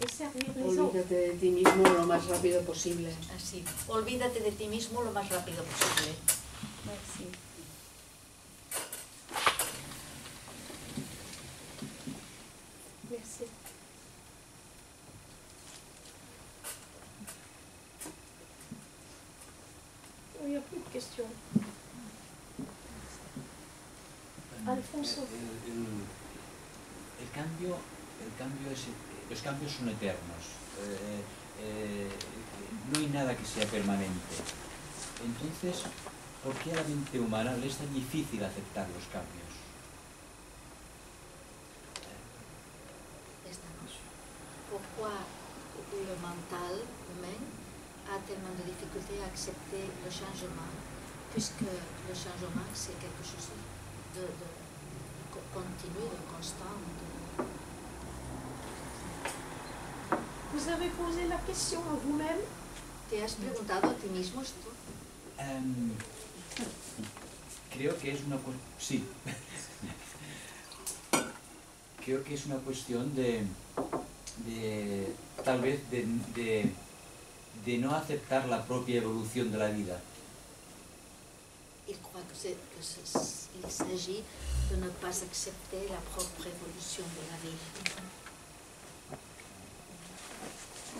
et servir les autres. Olvídate de ti mismo lo más rápido posible. Así, olvídate de ti mismo lo más rápido posible. Merci. Merci. Il n'y a plus de questions. Alfonso. Los cambios son eternos. No hay nada que sea permanente. Entonces, ¿por qué a la mente humana le es tan difícil aceptar los cambios? Esta noche. Pourquoi le mental humain a tellement de difficultés à accepter le changement, puisque le changement c'est quelque chose de continu, de constant. Vous avez posé la question à vous-même? ¿Te has preguntado a ti mismo esto? Creo que es una cuestión... Sí. Creo que es una cuestión de tal vez de no aceptar la propia evolución de la vida. Il croit qu'il s'agit de ne pas accepter la propre évolution de la vie.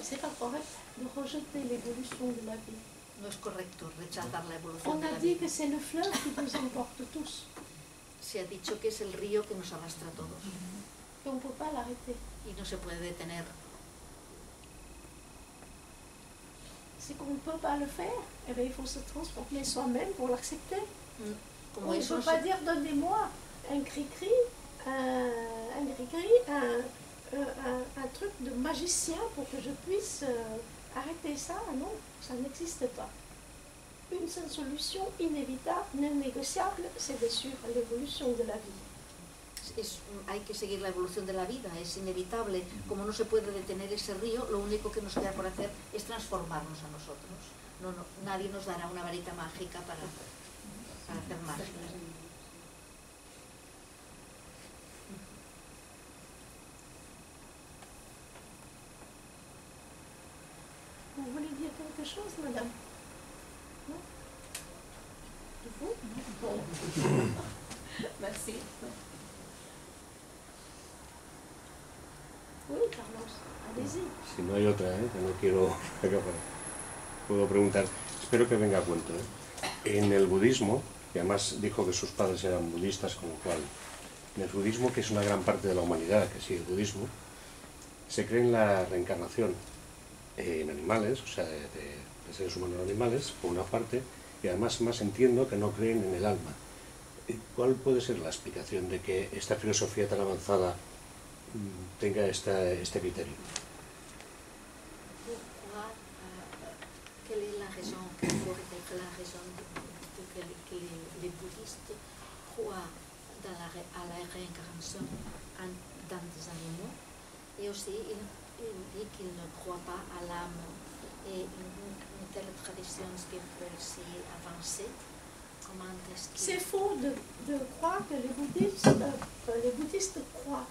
C'est pas correct de rejeter l'évolution de la vie. No es correcto rechazar la evolución On de a la dit vida. que c'est le fleuve qui nous emporte tous, Se ha dicho que es el río que nos arrastra a todos et on ne peut pas l'arrêter. y no se puede detener. C'est qu'on ne peut pas le faire, et bien il faut se transformer soi-même pour l'accepter. Como On ne eso peut no pas se- dire donnez-moi un cri-cri, un truc de magicien pour que je puisse arrêter ça. Non, ça n'existe pas. Une seule solution inévitable, non négociable, c'est de suivre l'évolution de la vie. hay que seguir la evolución de la vida, es inevitable. Como no se puede detener ese río, lo único que nos queda por hacer es transformarnos a nosotros. Nadie nos dará una varita mágica para hacer magia. Vous voulez dire quelque chose, madame? Non? Vous? Bon. Merci. Oui, Carlos, allez-y. Si no hay otra, que no quiero acabar. Puedo preguntar, espero que venga a cuento. En el budismo, que además dijo que sus padres eran budistas, con lo cual, en el budismo, que es una gran parte de la humanidad que sigue el budismo, se cree en la reencarnación en animales, o sea, de seres humanos en animales, por una parte, y además más entiendo que no creen en el alma. ¿Cuál puede ser la explicación de que esta filosofía tan avanzada tenga este criterio? Quelle est la raison, quelle pourrait être la raison que les bouddhistes croient à la réincarnation dans des animaux, et aussi il dit qu'ils ne croient pas à l'âme. Et une telle tradition spirituelle si avancée, comment est-ce qu'il... C'est faux de croire que les bouddhistes croient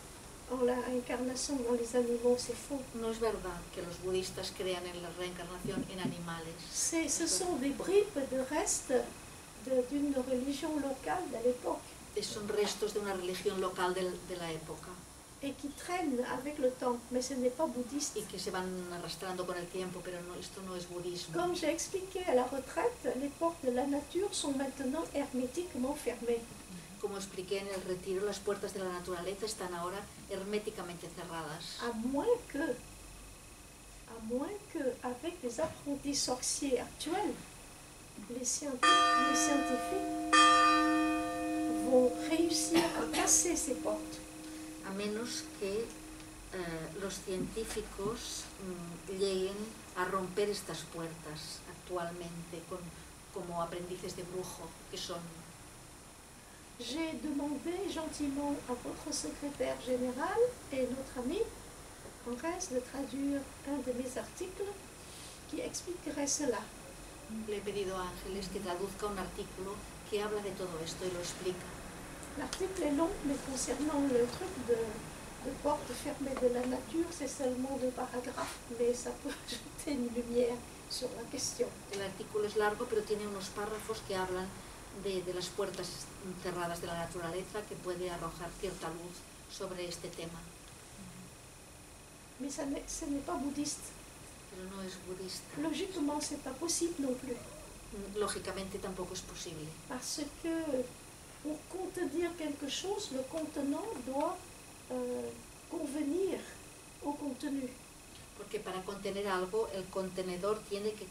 en la réincarnation dans les animaux, c'est faux. No es verdad que los budistas crean en la reencarnación en animales. Ce sont des bribes de restes d'une religion locale de l'époque Son restos de una religión local de la época et qui traînent avec le temps, mais ce n'est pas bouddhiste. y que se van arrastrando con el tiempo, pero no, esto no es budismo. Comme j'ai expliqué à la retraite, les portes de la nature sont maintenant hermétiquement fermées. Como expliqué en el retiro, las puertas de la naturaleza están ahora herméticamente cerradas. À moins que, avec les apprentis sorciers actuels, les scientifiques vont réussir à casser ces portes. A menos que los científicos lleguen a romper estas puertas actualmente como aprendices de brujo que son. J'ai demandé gentiment à votre secrétaire général et notre ami Henrès de traduire un de mes articles qui expliquerait cela. Le he pedido a Ángeles que traduzca un artículo que habla de todo esto y lo explica. L'article est long, mais concernant le truc de porte fermée de la nature, c'est seulement 2 paragraphes, mais ça peut jeter une lumière sur la question. El artículo es largo, pero tiene unos párrafos que hablan de las puertas cerradas de la naturaleza, que puede arrojar cierta luz sobre este tema. Mais ce n'est pas bouddhiste. Pero no es budista. Logiquement, ce n'est pas possible non plus. Lógicamente tampoco es posible. Parce que pour contenir quelque chose, le contenant doit convenir au contenu. Porque para contener algo, el contenedor tiene que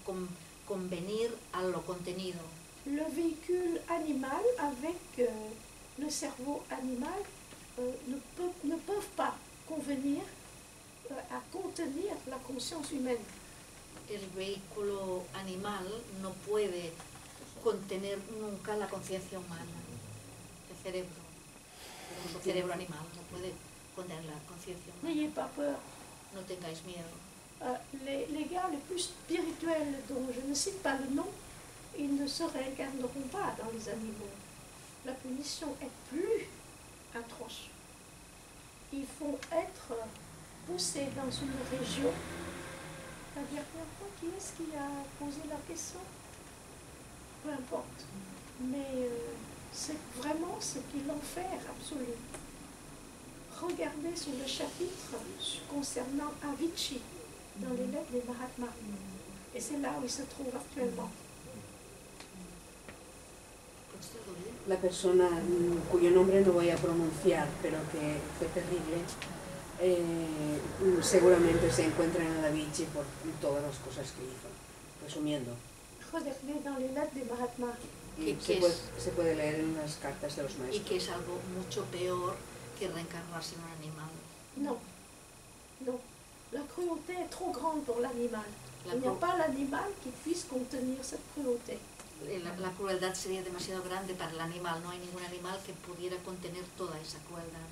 convenir a lo contenido. Le véhicule animal avec le cerveau animal ne peuvent pas convenir à contenir la conscience humaine. El vehículo animal no puede contener nunca la conciencia humana, el cerebro. El cerebro animal no puede contener la conciencia humana. N'ayez pas peur. No tengáis miedo. Les gars les plus spirituels dont je ne cite pas le nom, ils ne se réincarneront pas dans les animaux. La punition est plus atroce. Ils vont être poussés dans une région. La dernière fois, qui est-ce qui a posé la question? Peu importe. Mais c'est vraiment ce qui est l'enfer absolu. Regardez sur le chapitre concernant Avicii dans les lettres des Mahatmas. Et c'est là où il se trouve actuellement. La persona cuyo nombre no voy a pronunciar, pero que fue terrible, seguramente se encuentra en Avicii por todas las cosas que hizo, resumiendo. Regardez dans les lettres des Mahatmas. Y se puede leer en las cartas de los maestros. Y que es algo mucho peor que reencarnarse en un animal. Non, non. La cruauté est trop grande pour l'animal. Il n'y a pas l'animal qui puisse contenir cette cruauté. La crueldad sería demasiado grande para el animal. No hay ningún animal que pudiera contener toda esa crueldad.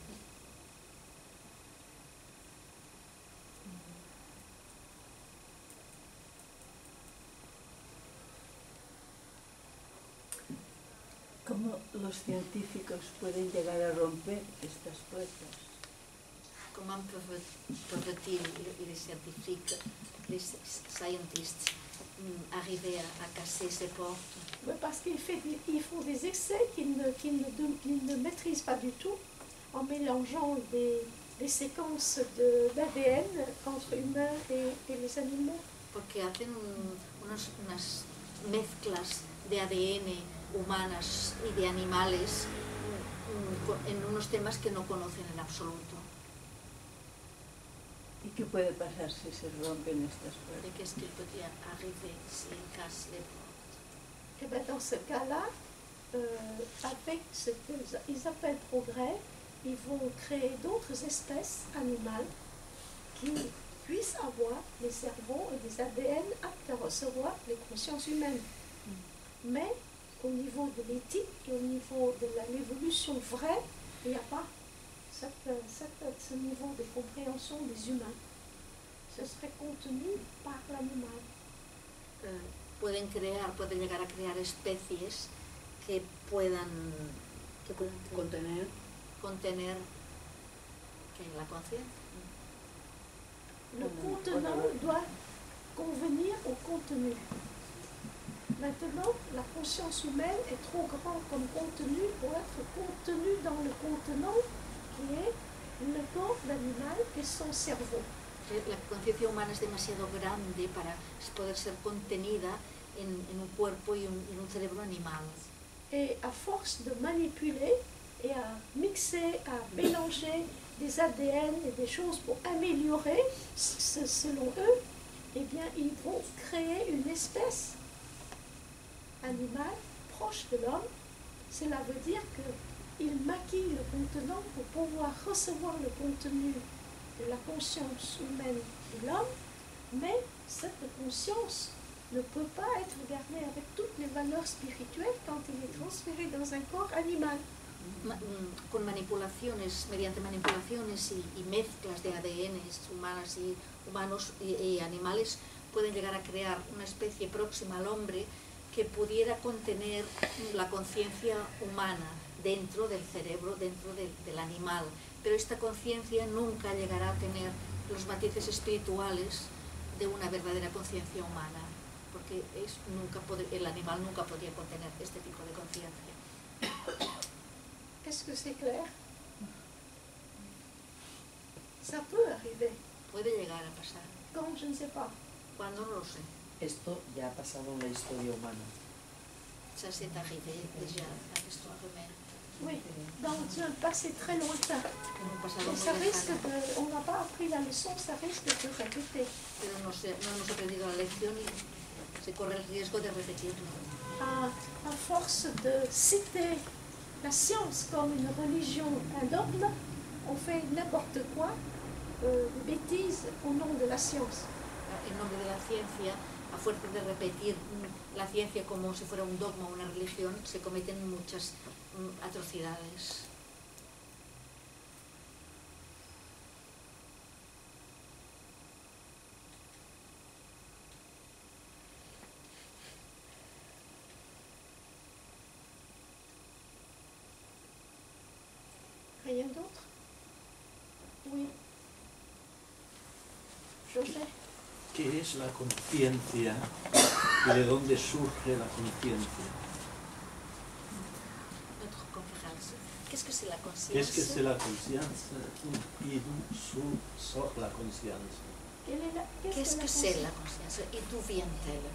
¿Cómo los científicos pueden llegar a romper estas puertas? Comment peuvent-ils, les scientifiques, les scientists, arriver à casser ces portes? Parce qu'ils font des excès qu'ils ne maîtrisent pas du tout en mélangeant des séquences d'ADN entre humains et les animaux. Porque hacen unas mezclas de ADN humanas y de animales en unos temas que no conocen en absoluto. ¿Y qué puede pasar si se rompen estas puertas? Qu'est-ce qu'il peut arriver s'ils cassent les portes? Et bien dans ce cas-là, avec ce qu'ils appellent progrès, ils vont créer d'autres espèces animales qui puissent avoir des cerveaux et des ADN aptes à recevoir les consciences humaines. Mais au niveau de l'éthique et au niveau de l'évolution vraie, il n'y a pas ce niveau de compréhension des humains. Ce serait contenu par l'animal. Pueden llegar a crear especies que puedan contener la conciencia. Le contenant doit convenir au contenu. Maintenant, la conscience humaine est trop grande comme contenu pour être contenu dans le contenant qui est le corps d'animal et son cerveau. La conciencia humana es demasiado grande para poder ser contenida en un cuerpo y un cerebro animal. Et à force de manipuler et à mixer, à mélanger des ADN et des choses pour améliorer, selon eux, eh bien, ils vont créer une espèce animale proche de l'homme. Cela veut dire qu'ils maquillent le contenant pour pouvoir recevoir le contenu de la conscience humaine de l'homme, mais cette conscience ne peut pas être regardée avec toutes les valeurs spirituelles quand il est transféré dans un corps animal. Con manipulaciones, mediante manipulaciones y mezclas de ADNs humanos y animales, pueden llegar a crear una especie próxima al hombre que pudiera contener la conciencia humana dentro del cerebro, dentro del animal. Pero esta conciencia nunca llegará a tener los matices espirituales de una verdadera conciencia humana, porque el animal nunca podría contener este tipo de conciencia. Est-ce que c'est clair? Ça peut arriver. Puede llegar a pasar. Quand, je ne sais pas. Cuando no lo sé. Esto ya ha pasado en la historia humana. Ça s'est arrivé déjà dans l'histoire humaine. Oui, dans un passé très lointain. En un pasado Et muy ça risque lejano. de, on n'a pas appris la leçon, ça risque de se répéter. Pero no hemos aprendido la lección y se corre el riesgo de repetirlo. À force de citer la science comme une religion, un dogme, on fait n'importe quoi, bêtises au nom de la science. En nombre de la ciencia, a fuerza de repetir la ciencia como si fuera un dogma o una religión, se cometen muchas atrocidades. Rien d'autre? Oui. José. ¿Qué es la conciencia y de dónde surge la conciencia? Notre conférence. Qu'est-ce que c'est la conscience? Qu'est-ce que c'est la conscience y d'où sort la conscience? Qu'est-ce que c'est la conscience et d'où vient-elle?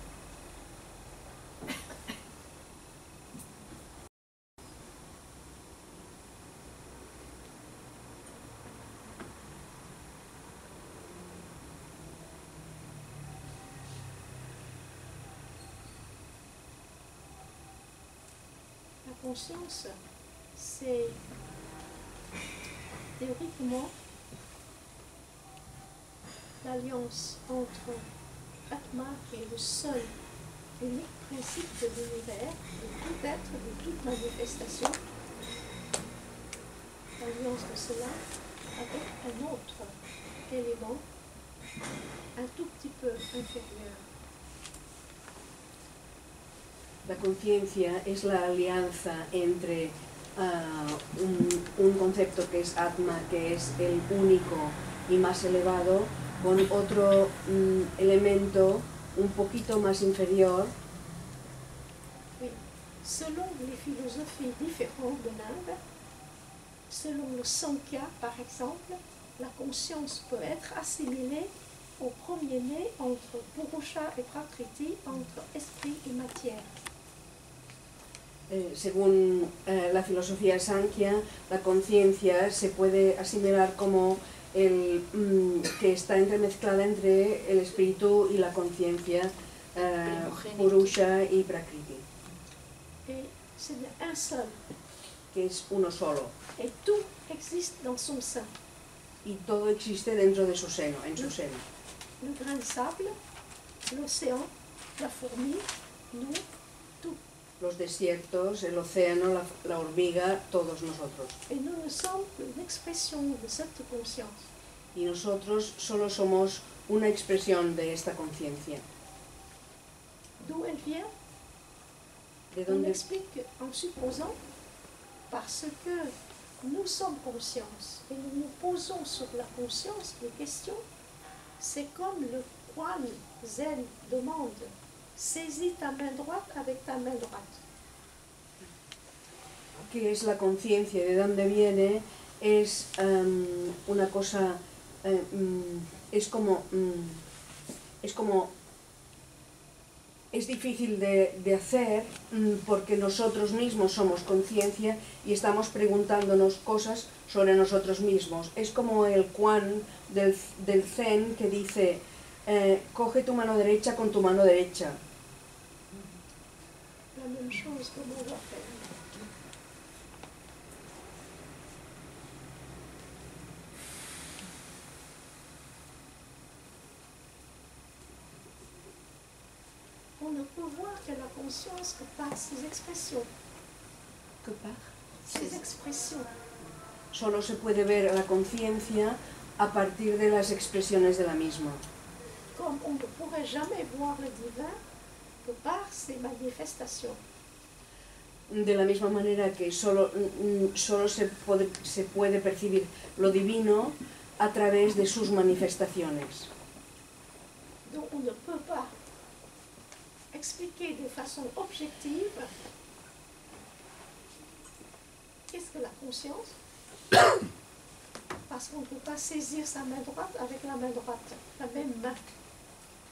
La conscience, c'est théoriquement l'alliance entre Atma, qui est le seul unique principe de l'univers, de tout être, de toute manifestation, l'alliance de cela avec un autre élément un tout petit peu inférieur. La conciencia es la alianza entre un concepto que es Atma, que es el único y más elevado, con otro elemento un poquito más inferior. Oui. Selon les philosophies différentes de l'Inde, selon le Sankhya par exemple, la conscience peut être assimilée au premier-né entre Purusha et Prakriti, entre esprit et matière. Según la filosofía Sankhya, la conciencia se puede asimilar como que está entremezclada entre el espíritu y la conciencia, Purusha y Prakriti. Et c'est un seul. Que es uno solo. Et tout existe dans son sein. Y todo existe dentro de su seno, en su seno. Le grain de sable, l'océan, la fourmi, nous, tout. Los desiertos, el océano, la hormiga, todos nosotros. Et nous ne sommes qu'une expression de cette conscience. Y nosotros solo somos una expresión de esta conciencia. D'où elle vient? ¿De On dónde? explique en supposant, parce que nous sommes conscience et nous nous posons sur la conscience des questions, c'est comme le Quan Zen demande. Saisis ta main droite avec ta main droite. ¿Qué es la conciencia? ¿De dónde viene? Es una cosa, es difícil de hacer porque nosotros mismos somos conciencia y estamos preguntándonos cosas sobre nosotros mismos. Es como el Quan del Zen que dice, coge tu mano derecha con tu mano derecha. La même chose que on doit faire. On ne peut voir que la conscience que par ses expressions. Que par Ses expressions. Solo se puede ver la conciencia a partir de las expresiones de la misma. Comme on ne pourrait jamais voir le divin que par ses manifestations. de la misma manera que solo se puede percibir lo divino a través de sus manifestaciones. Donc on ne peut pas expliquer de façon objective qu'est-ce que la conscience, parce qu'on ne peut pas saisir sa main droite avec la main droite, la même main.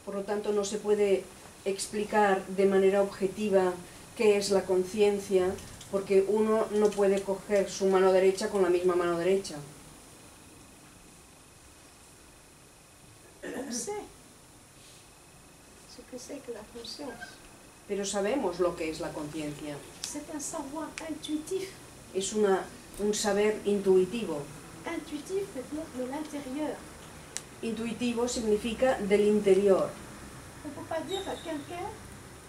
Por lo tanto, no se puede explicar de manera objetiva qué es la conciencia, porque uno no puede coger su mano derecha con la misma mano derecha. On sait ce que c'est que la conscience. Pero sabemos lo que es la conciencia. C'est un savoir intuitif. Es un saber intuitivo. Intuitif veut dire de l'intérieur. Intuitivo significa del interior. On ne peut pas dire à quelqu'un,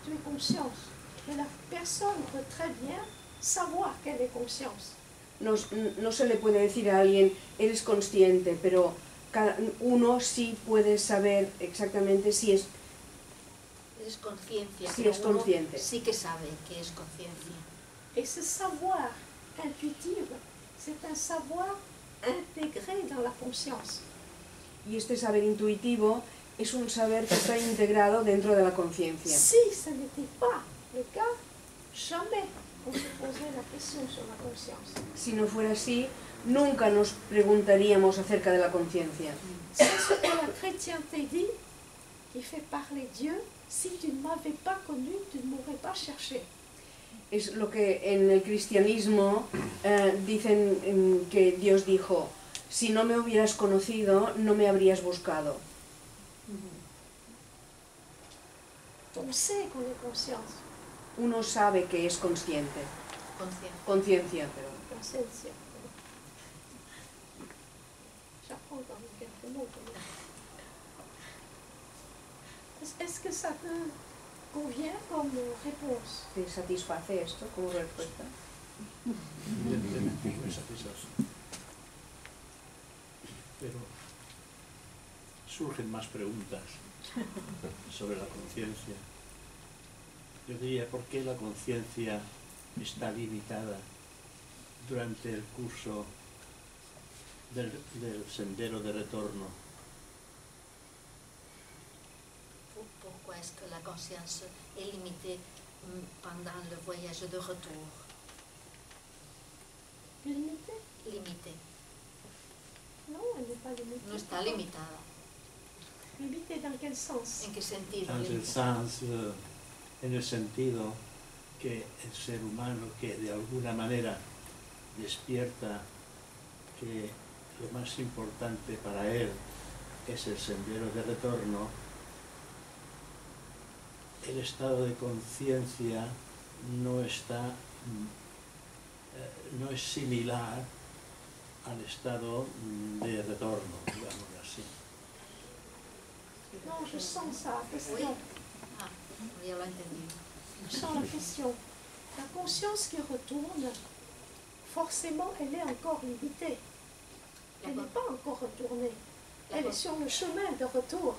tu es conscience. Mais la personne peut très bien savoir qu'elle est conscience. No se le puede decir a alguien, eres consciente, pero uno sí puede saber exactamente si es conciencia, si pero es uno consciente. sí que sabe que es conciencia. Et ce savoir intuitif, c'est un savoir intégré dans la conscience. Y este saber intuitivo es un saber que está integrado dentro de la conciencia. Si ce n'était pas le cas, jamais on se poserait la question sur la conscience. Si no fuera así, nunca nos preguntaríamos acerca de la conciencia. C'est ce que la chrétienté dit, qui fait parler Dieu. Si tu ne m'avais pas connu, tu ne m'aurais pas cherché. Es lo que en el cristianismo dicen que Dios dijo, si no me hubieras conocido, no me habrías buscado. On sait qu'on est conscience. Uno sabe que es consciente. Conciencia, pero Conciencia. J'apprends quand même quelques mots. Est-ce que ça te convient comme réponse? ¿te satisface esto como respuesta? Me satisface. Pero surgen más preguntas sobre la conciencia. Yo diría, ¿por qué la conciencia está limitada durante el curso del sendero de retorno? Pourquoi est-ce que la conscience est limitée pendant le voyage de retour? Limitée? Limitée. Non, elle n'est pas limitée. No está limitada. Limitée dans quel sens? ¿En qué sentido? En el sentido que el ser humano que de alguna manera despierta que lo más importante para él es el sendero de retorno, el estado de conciencia no es similar al estado de retorno, digámoslo así. Non, je sens ça, la Oui. question. Ah, ya lo he entendido. Je sens la question. La conscience qui retourne, forcément, elle est encore limitée. Elle n'est pas encore retournée. Elle est sur le chemin de retour.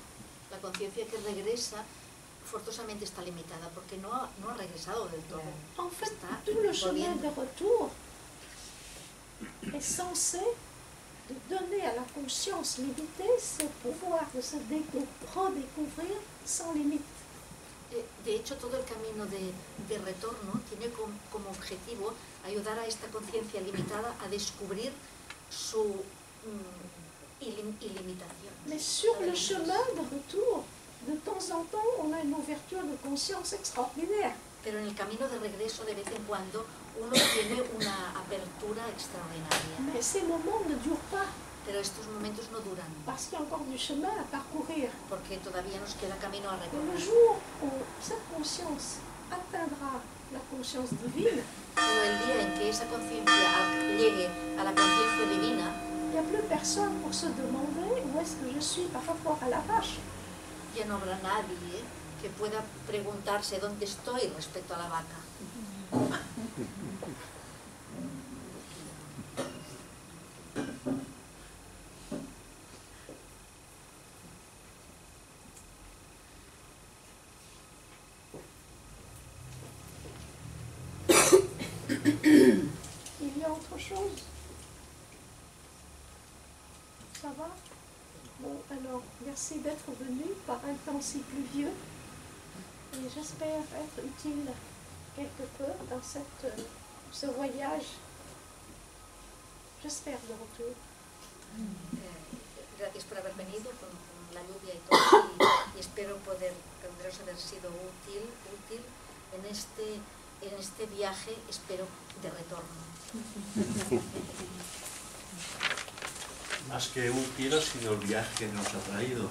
La conciencia que regresa forzosamente está limitada porque no ha regresado del todo. En fait, Está tout le chemin volviendo. de retour est censé de donner à la conscience limitée ce pouvoir de se redécouvrir sans limite. De hecho, todo el camino de retorno tiene como objetivo ayudar a esta conciencia limitada a descubrir su ilimitación. Mais sur le chemin de retour, de temps en temps, on a une ouverture de conscience extraordinaire. Pero en el camino de regreso, de vez en cuando, uno tiene una apertura extraordinaria. Mais ces moments ne durent pas, Pero estos momentos no duran, parce qu'il y a encore du chemin à parcourir. porque todavía nos queda camino a Et le recorrer. jour où cette conscience atteindra la conscience divine, Pero el día en que esa conciencia llegue a la conciencia divina, il n'y a plus personne pour se demander où est-ce que je suis par rapport à la vache. ya no habrá nadie que pueda preguntarse dónde estoy respecto a la vaca. chose? Ça va? Bon, alors, merci d'être venu par un temps si pluvieux. Et j'espère être utile quelque peu dans ce voyage. J'espère de retour. Gracias por haber venido con la lluvia y todo, y espero poderos haber sido útil en este viaje, espero, de retorno. Más que útil ha sido el viaje que nos ha traído.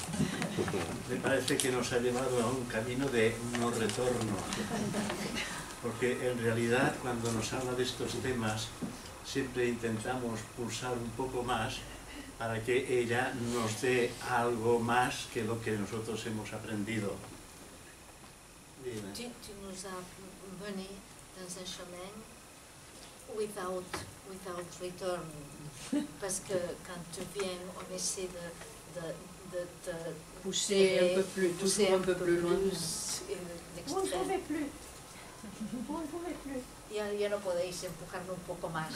Me parece que nos ha llevado a un camino de no retorno. Porque en realidad cuando nos habla de estos temas siempre intentamos pulsar un poco más para que ella nos dé algo más que lo que nosotros hemos aprendido. Dime. Tu nous as mené dans un chemin without return, parce que quand tu viens, on essaie de Pousser un peu plus, toujours un peu plus loin. Vous ne pouvez plus. Vous ne pouvez plus. Ya no podéis empujarme un poco más.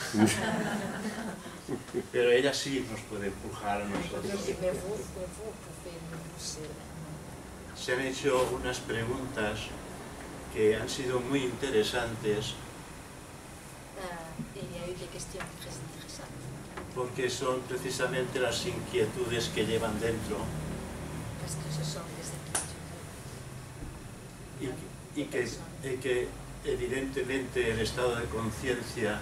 Pero ella sí nos puede empujar a nosotros. Mais vous pouvez me pousser. Se han hecho unas preguntas que han sido muy interesantes Il y a eu des questions très intéressantes. porque son precisamente las inquietudes que llevan dentro Parce que ce sont des inquiétudes. y que evidentemente el estado de conciencia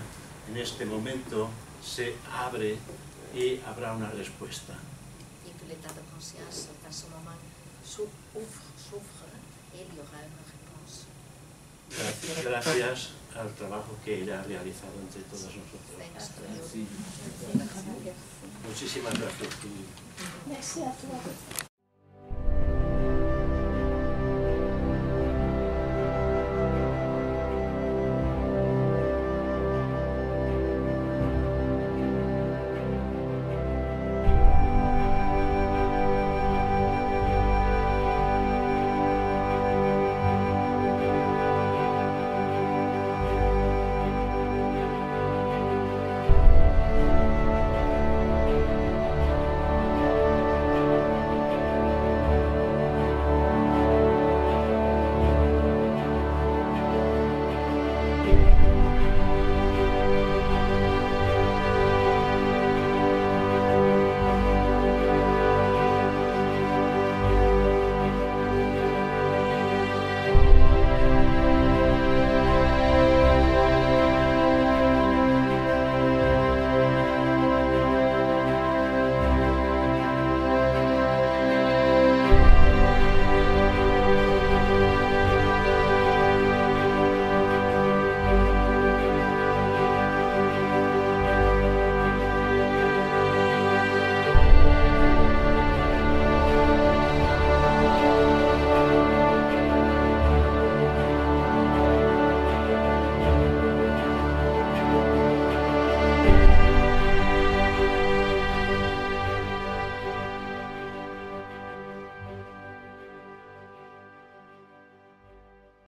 en este momento se abre y habrá una respuesta. Et que l'état de conscience, à ce moment, s'ouvre et il y aura une réponse. Gracias al trabajo que ella ha realizado entre todos nosotros. Thanks to you. Sí. Muchísimas gracias. Merci à toi.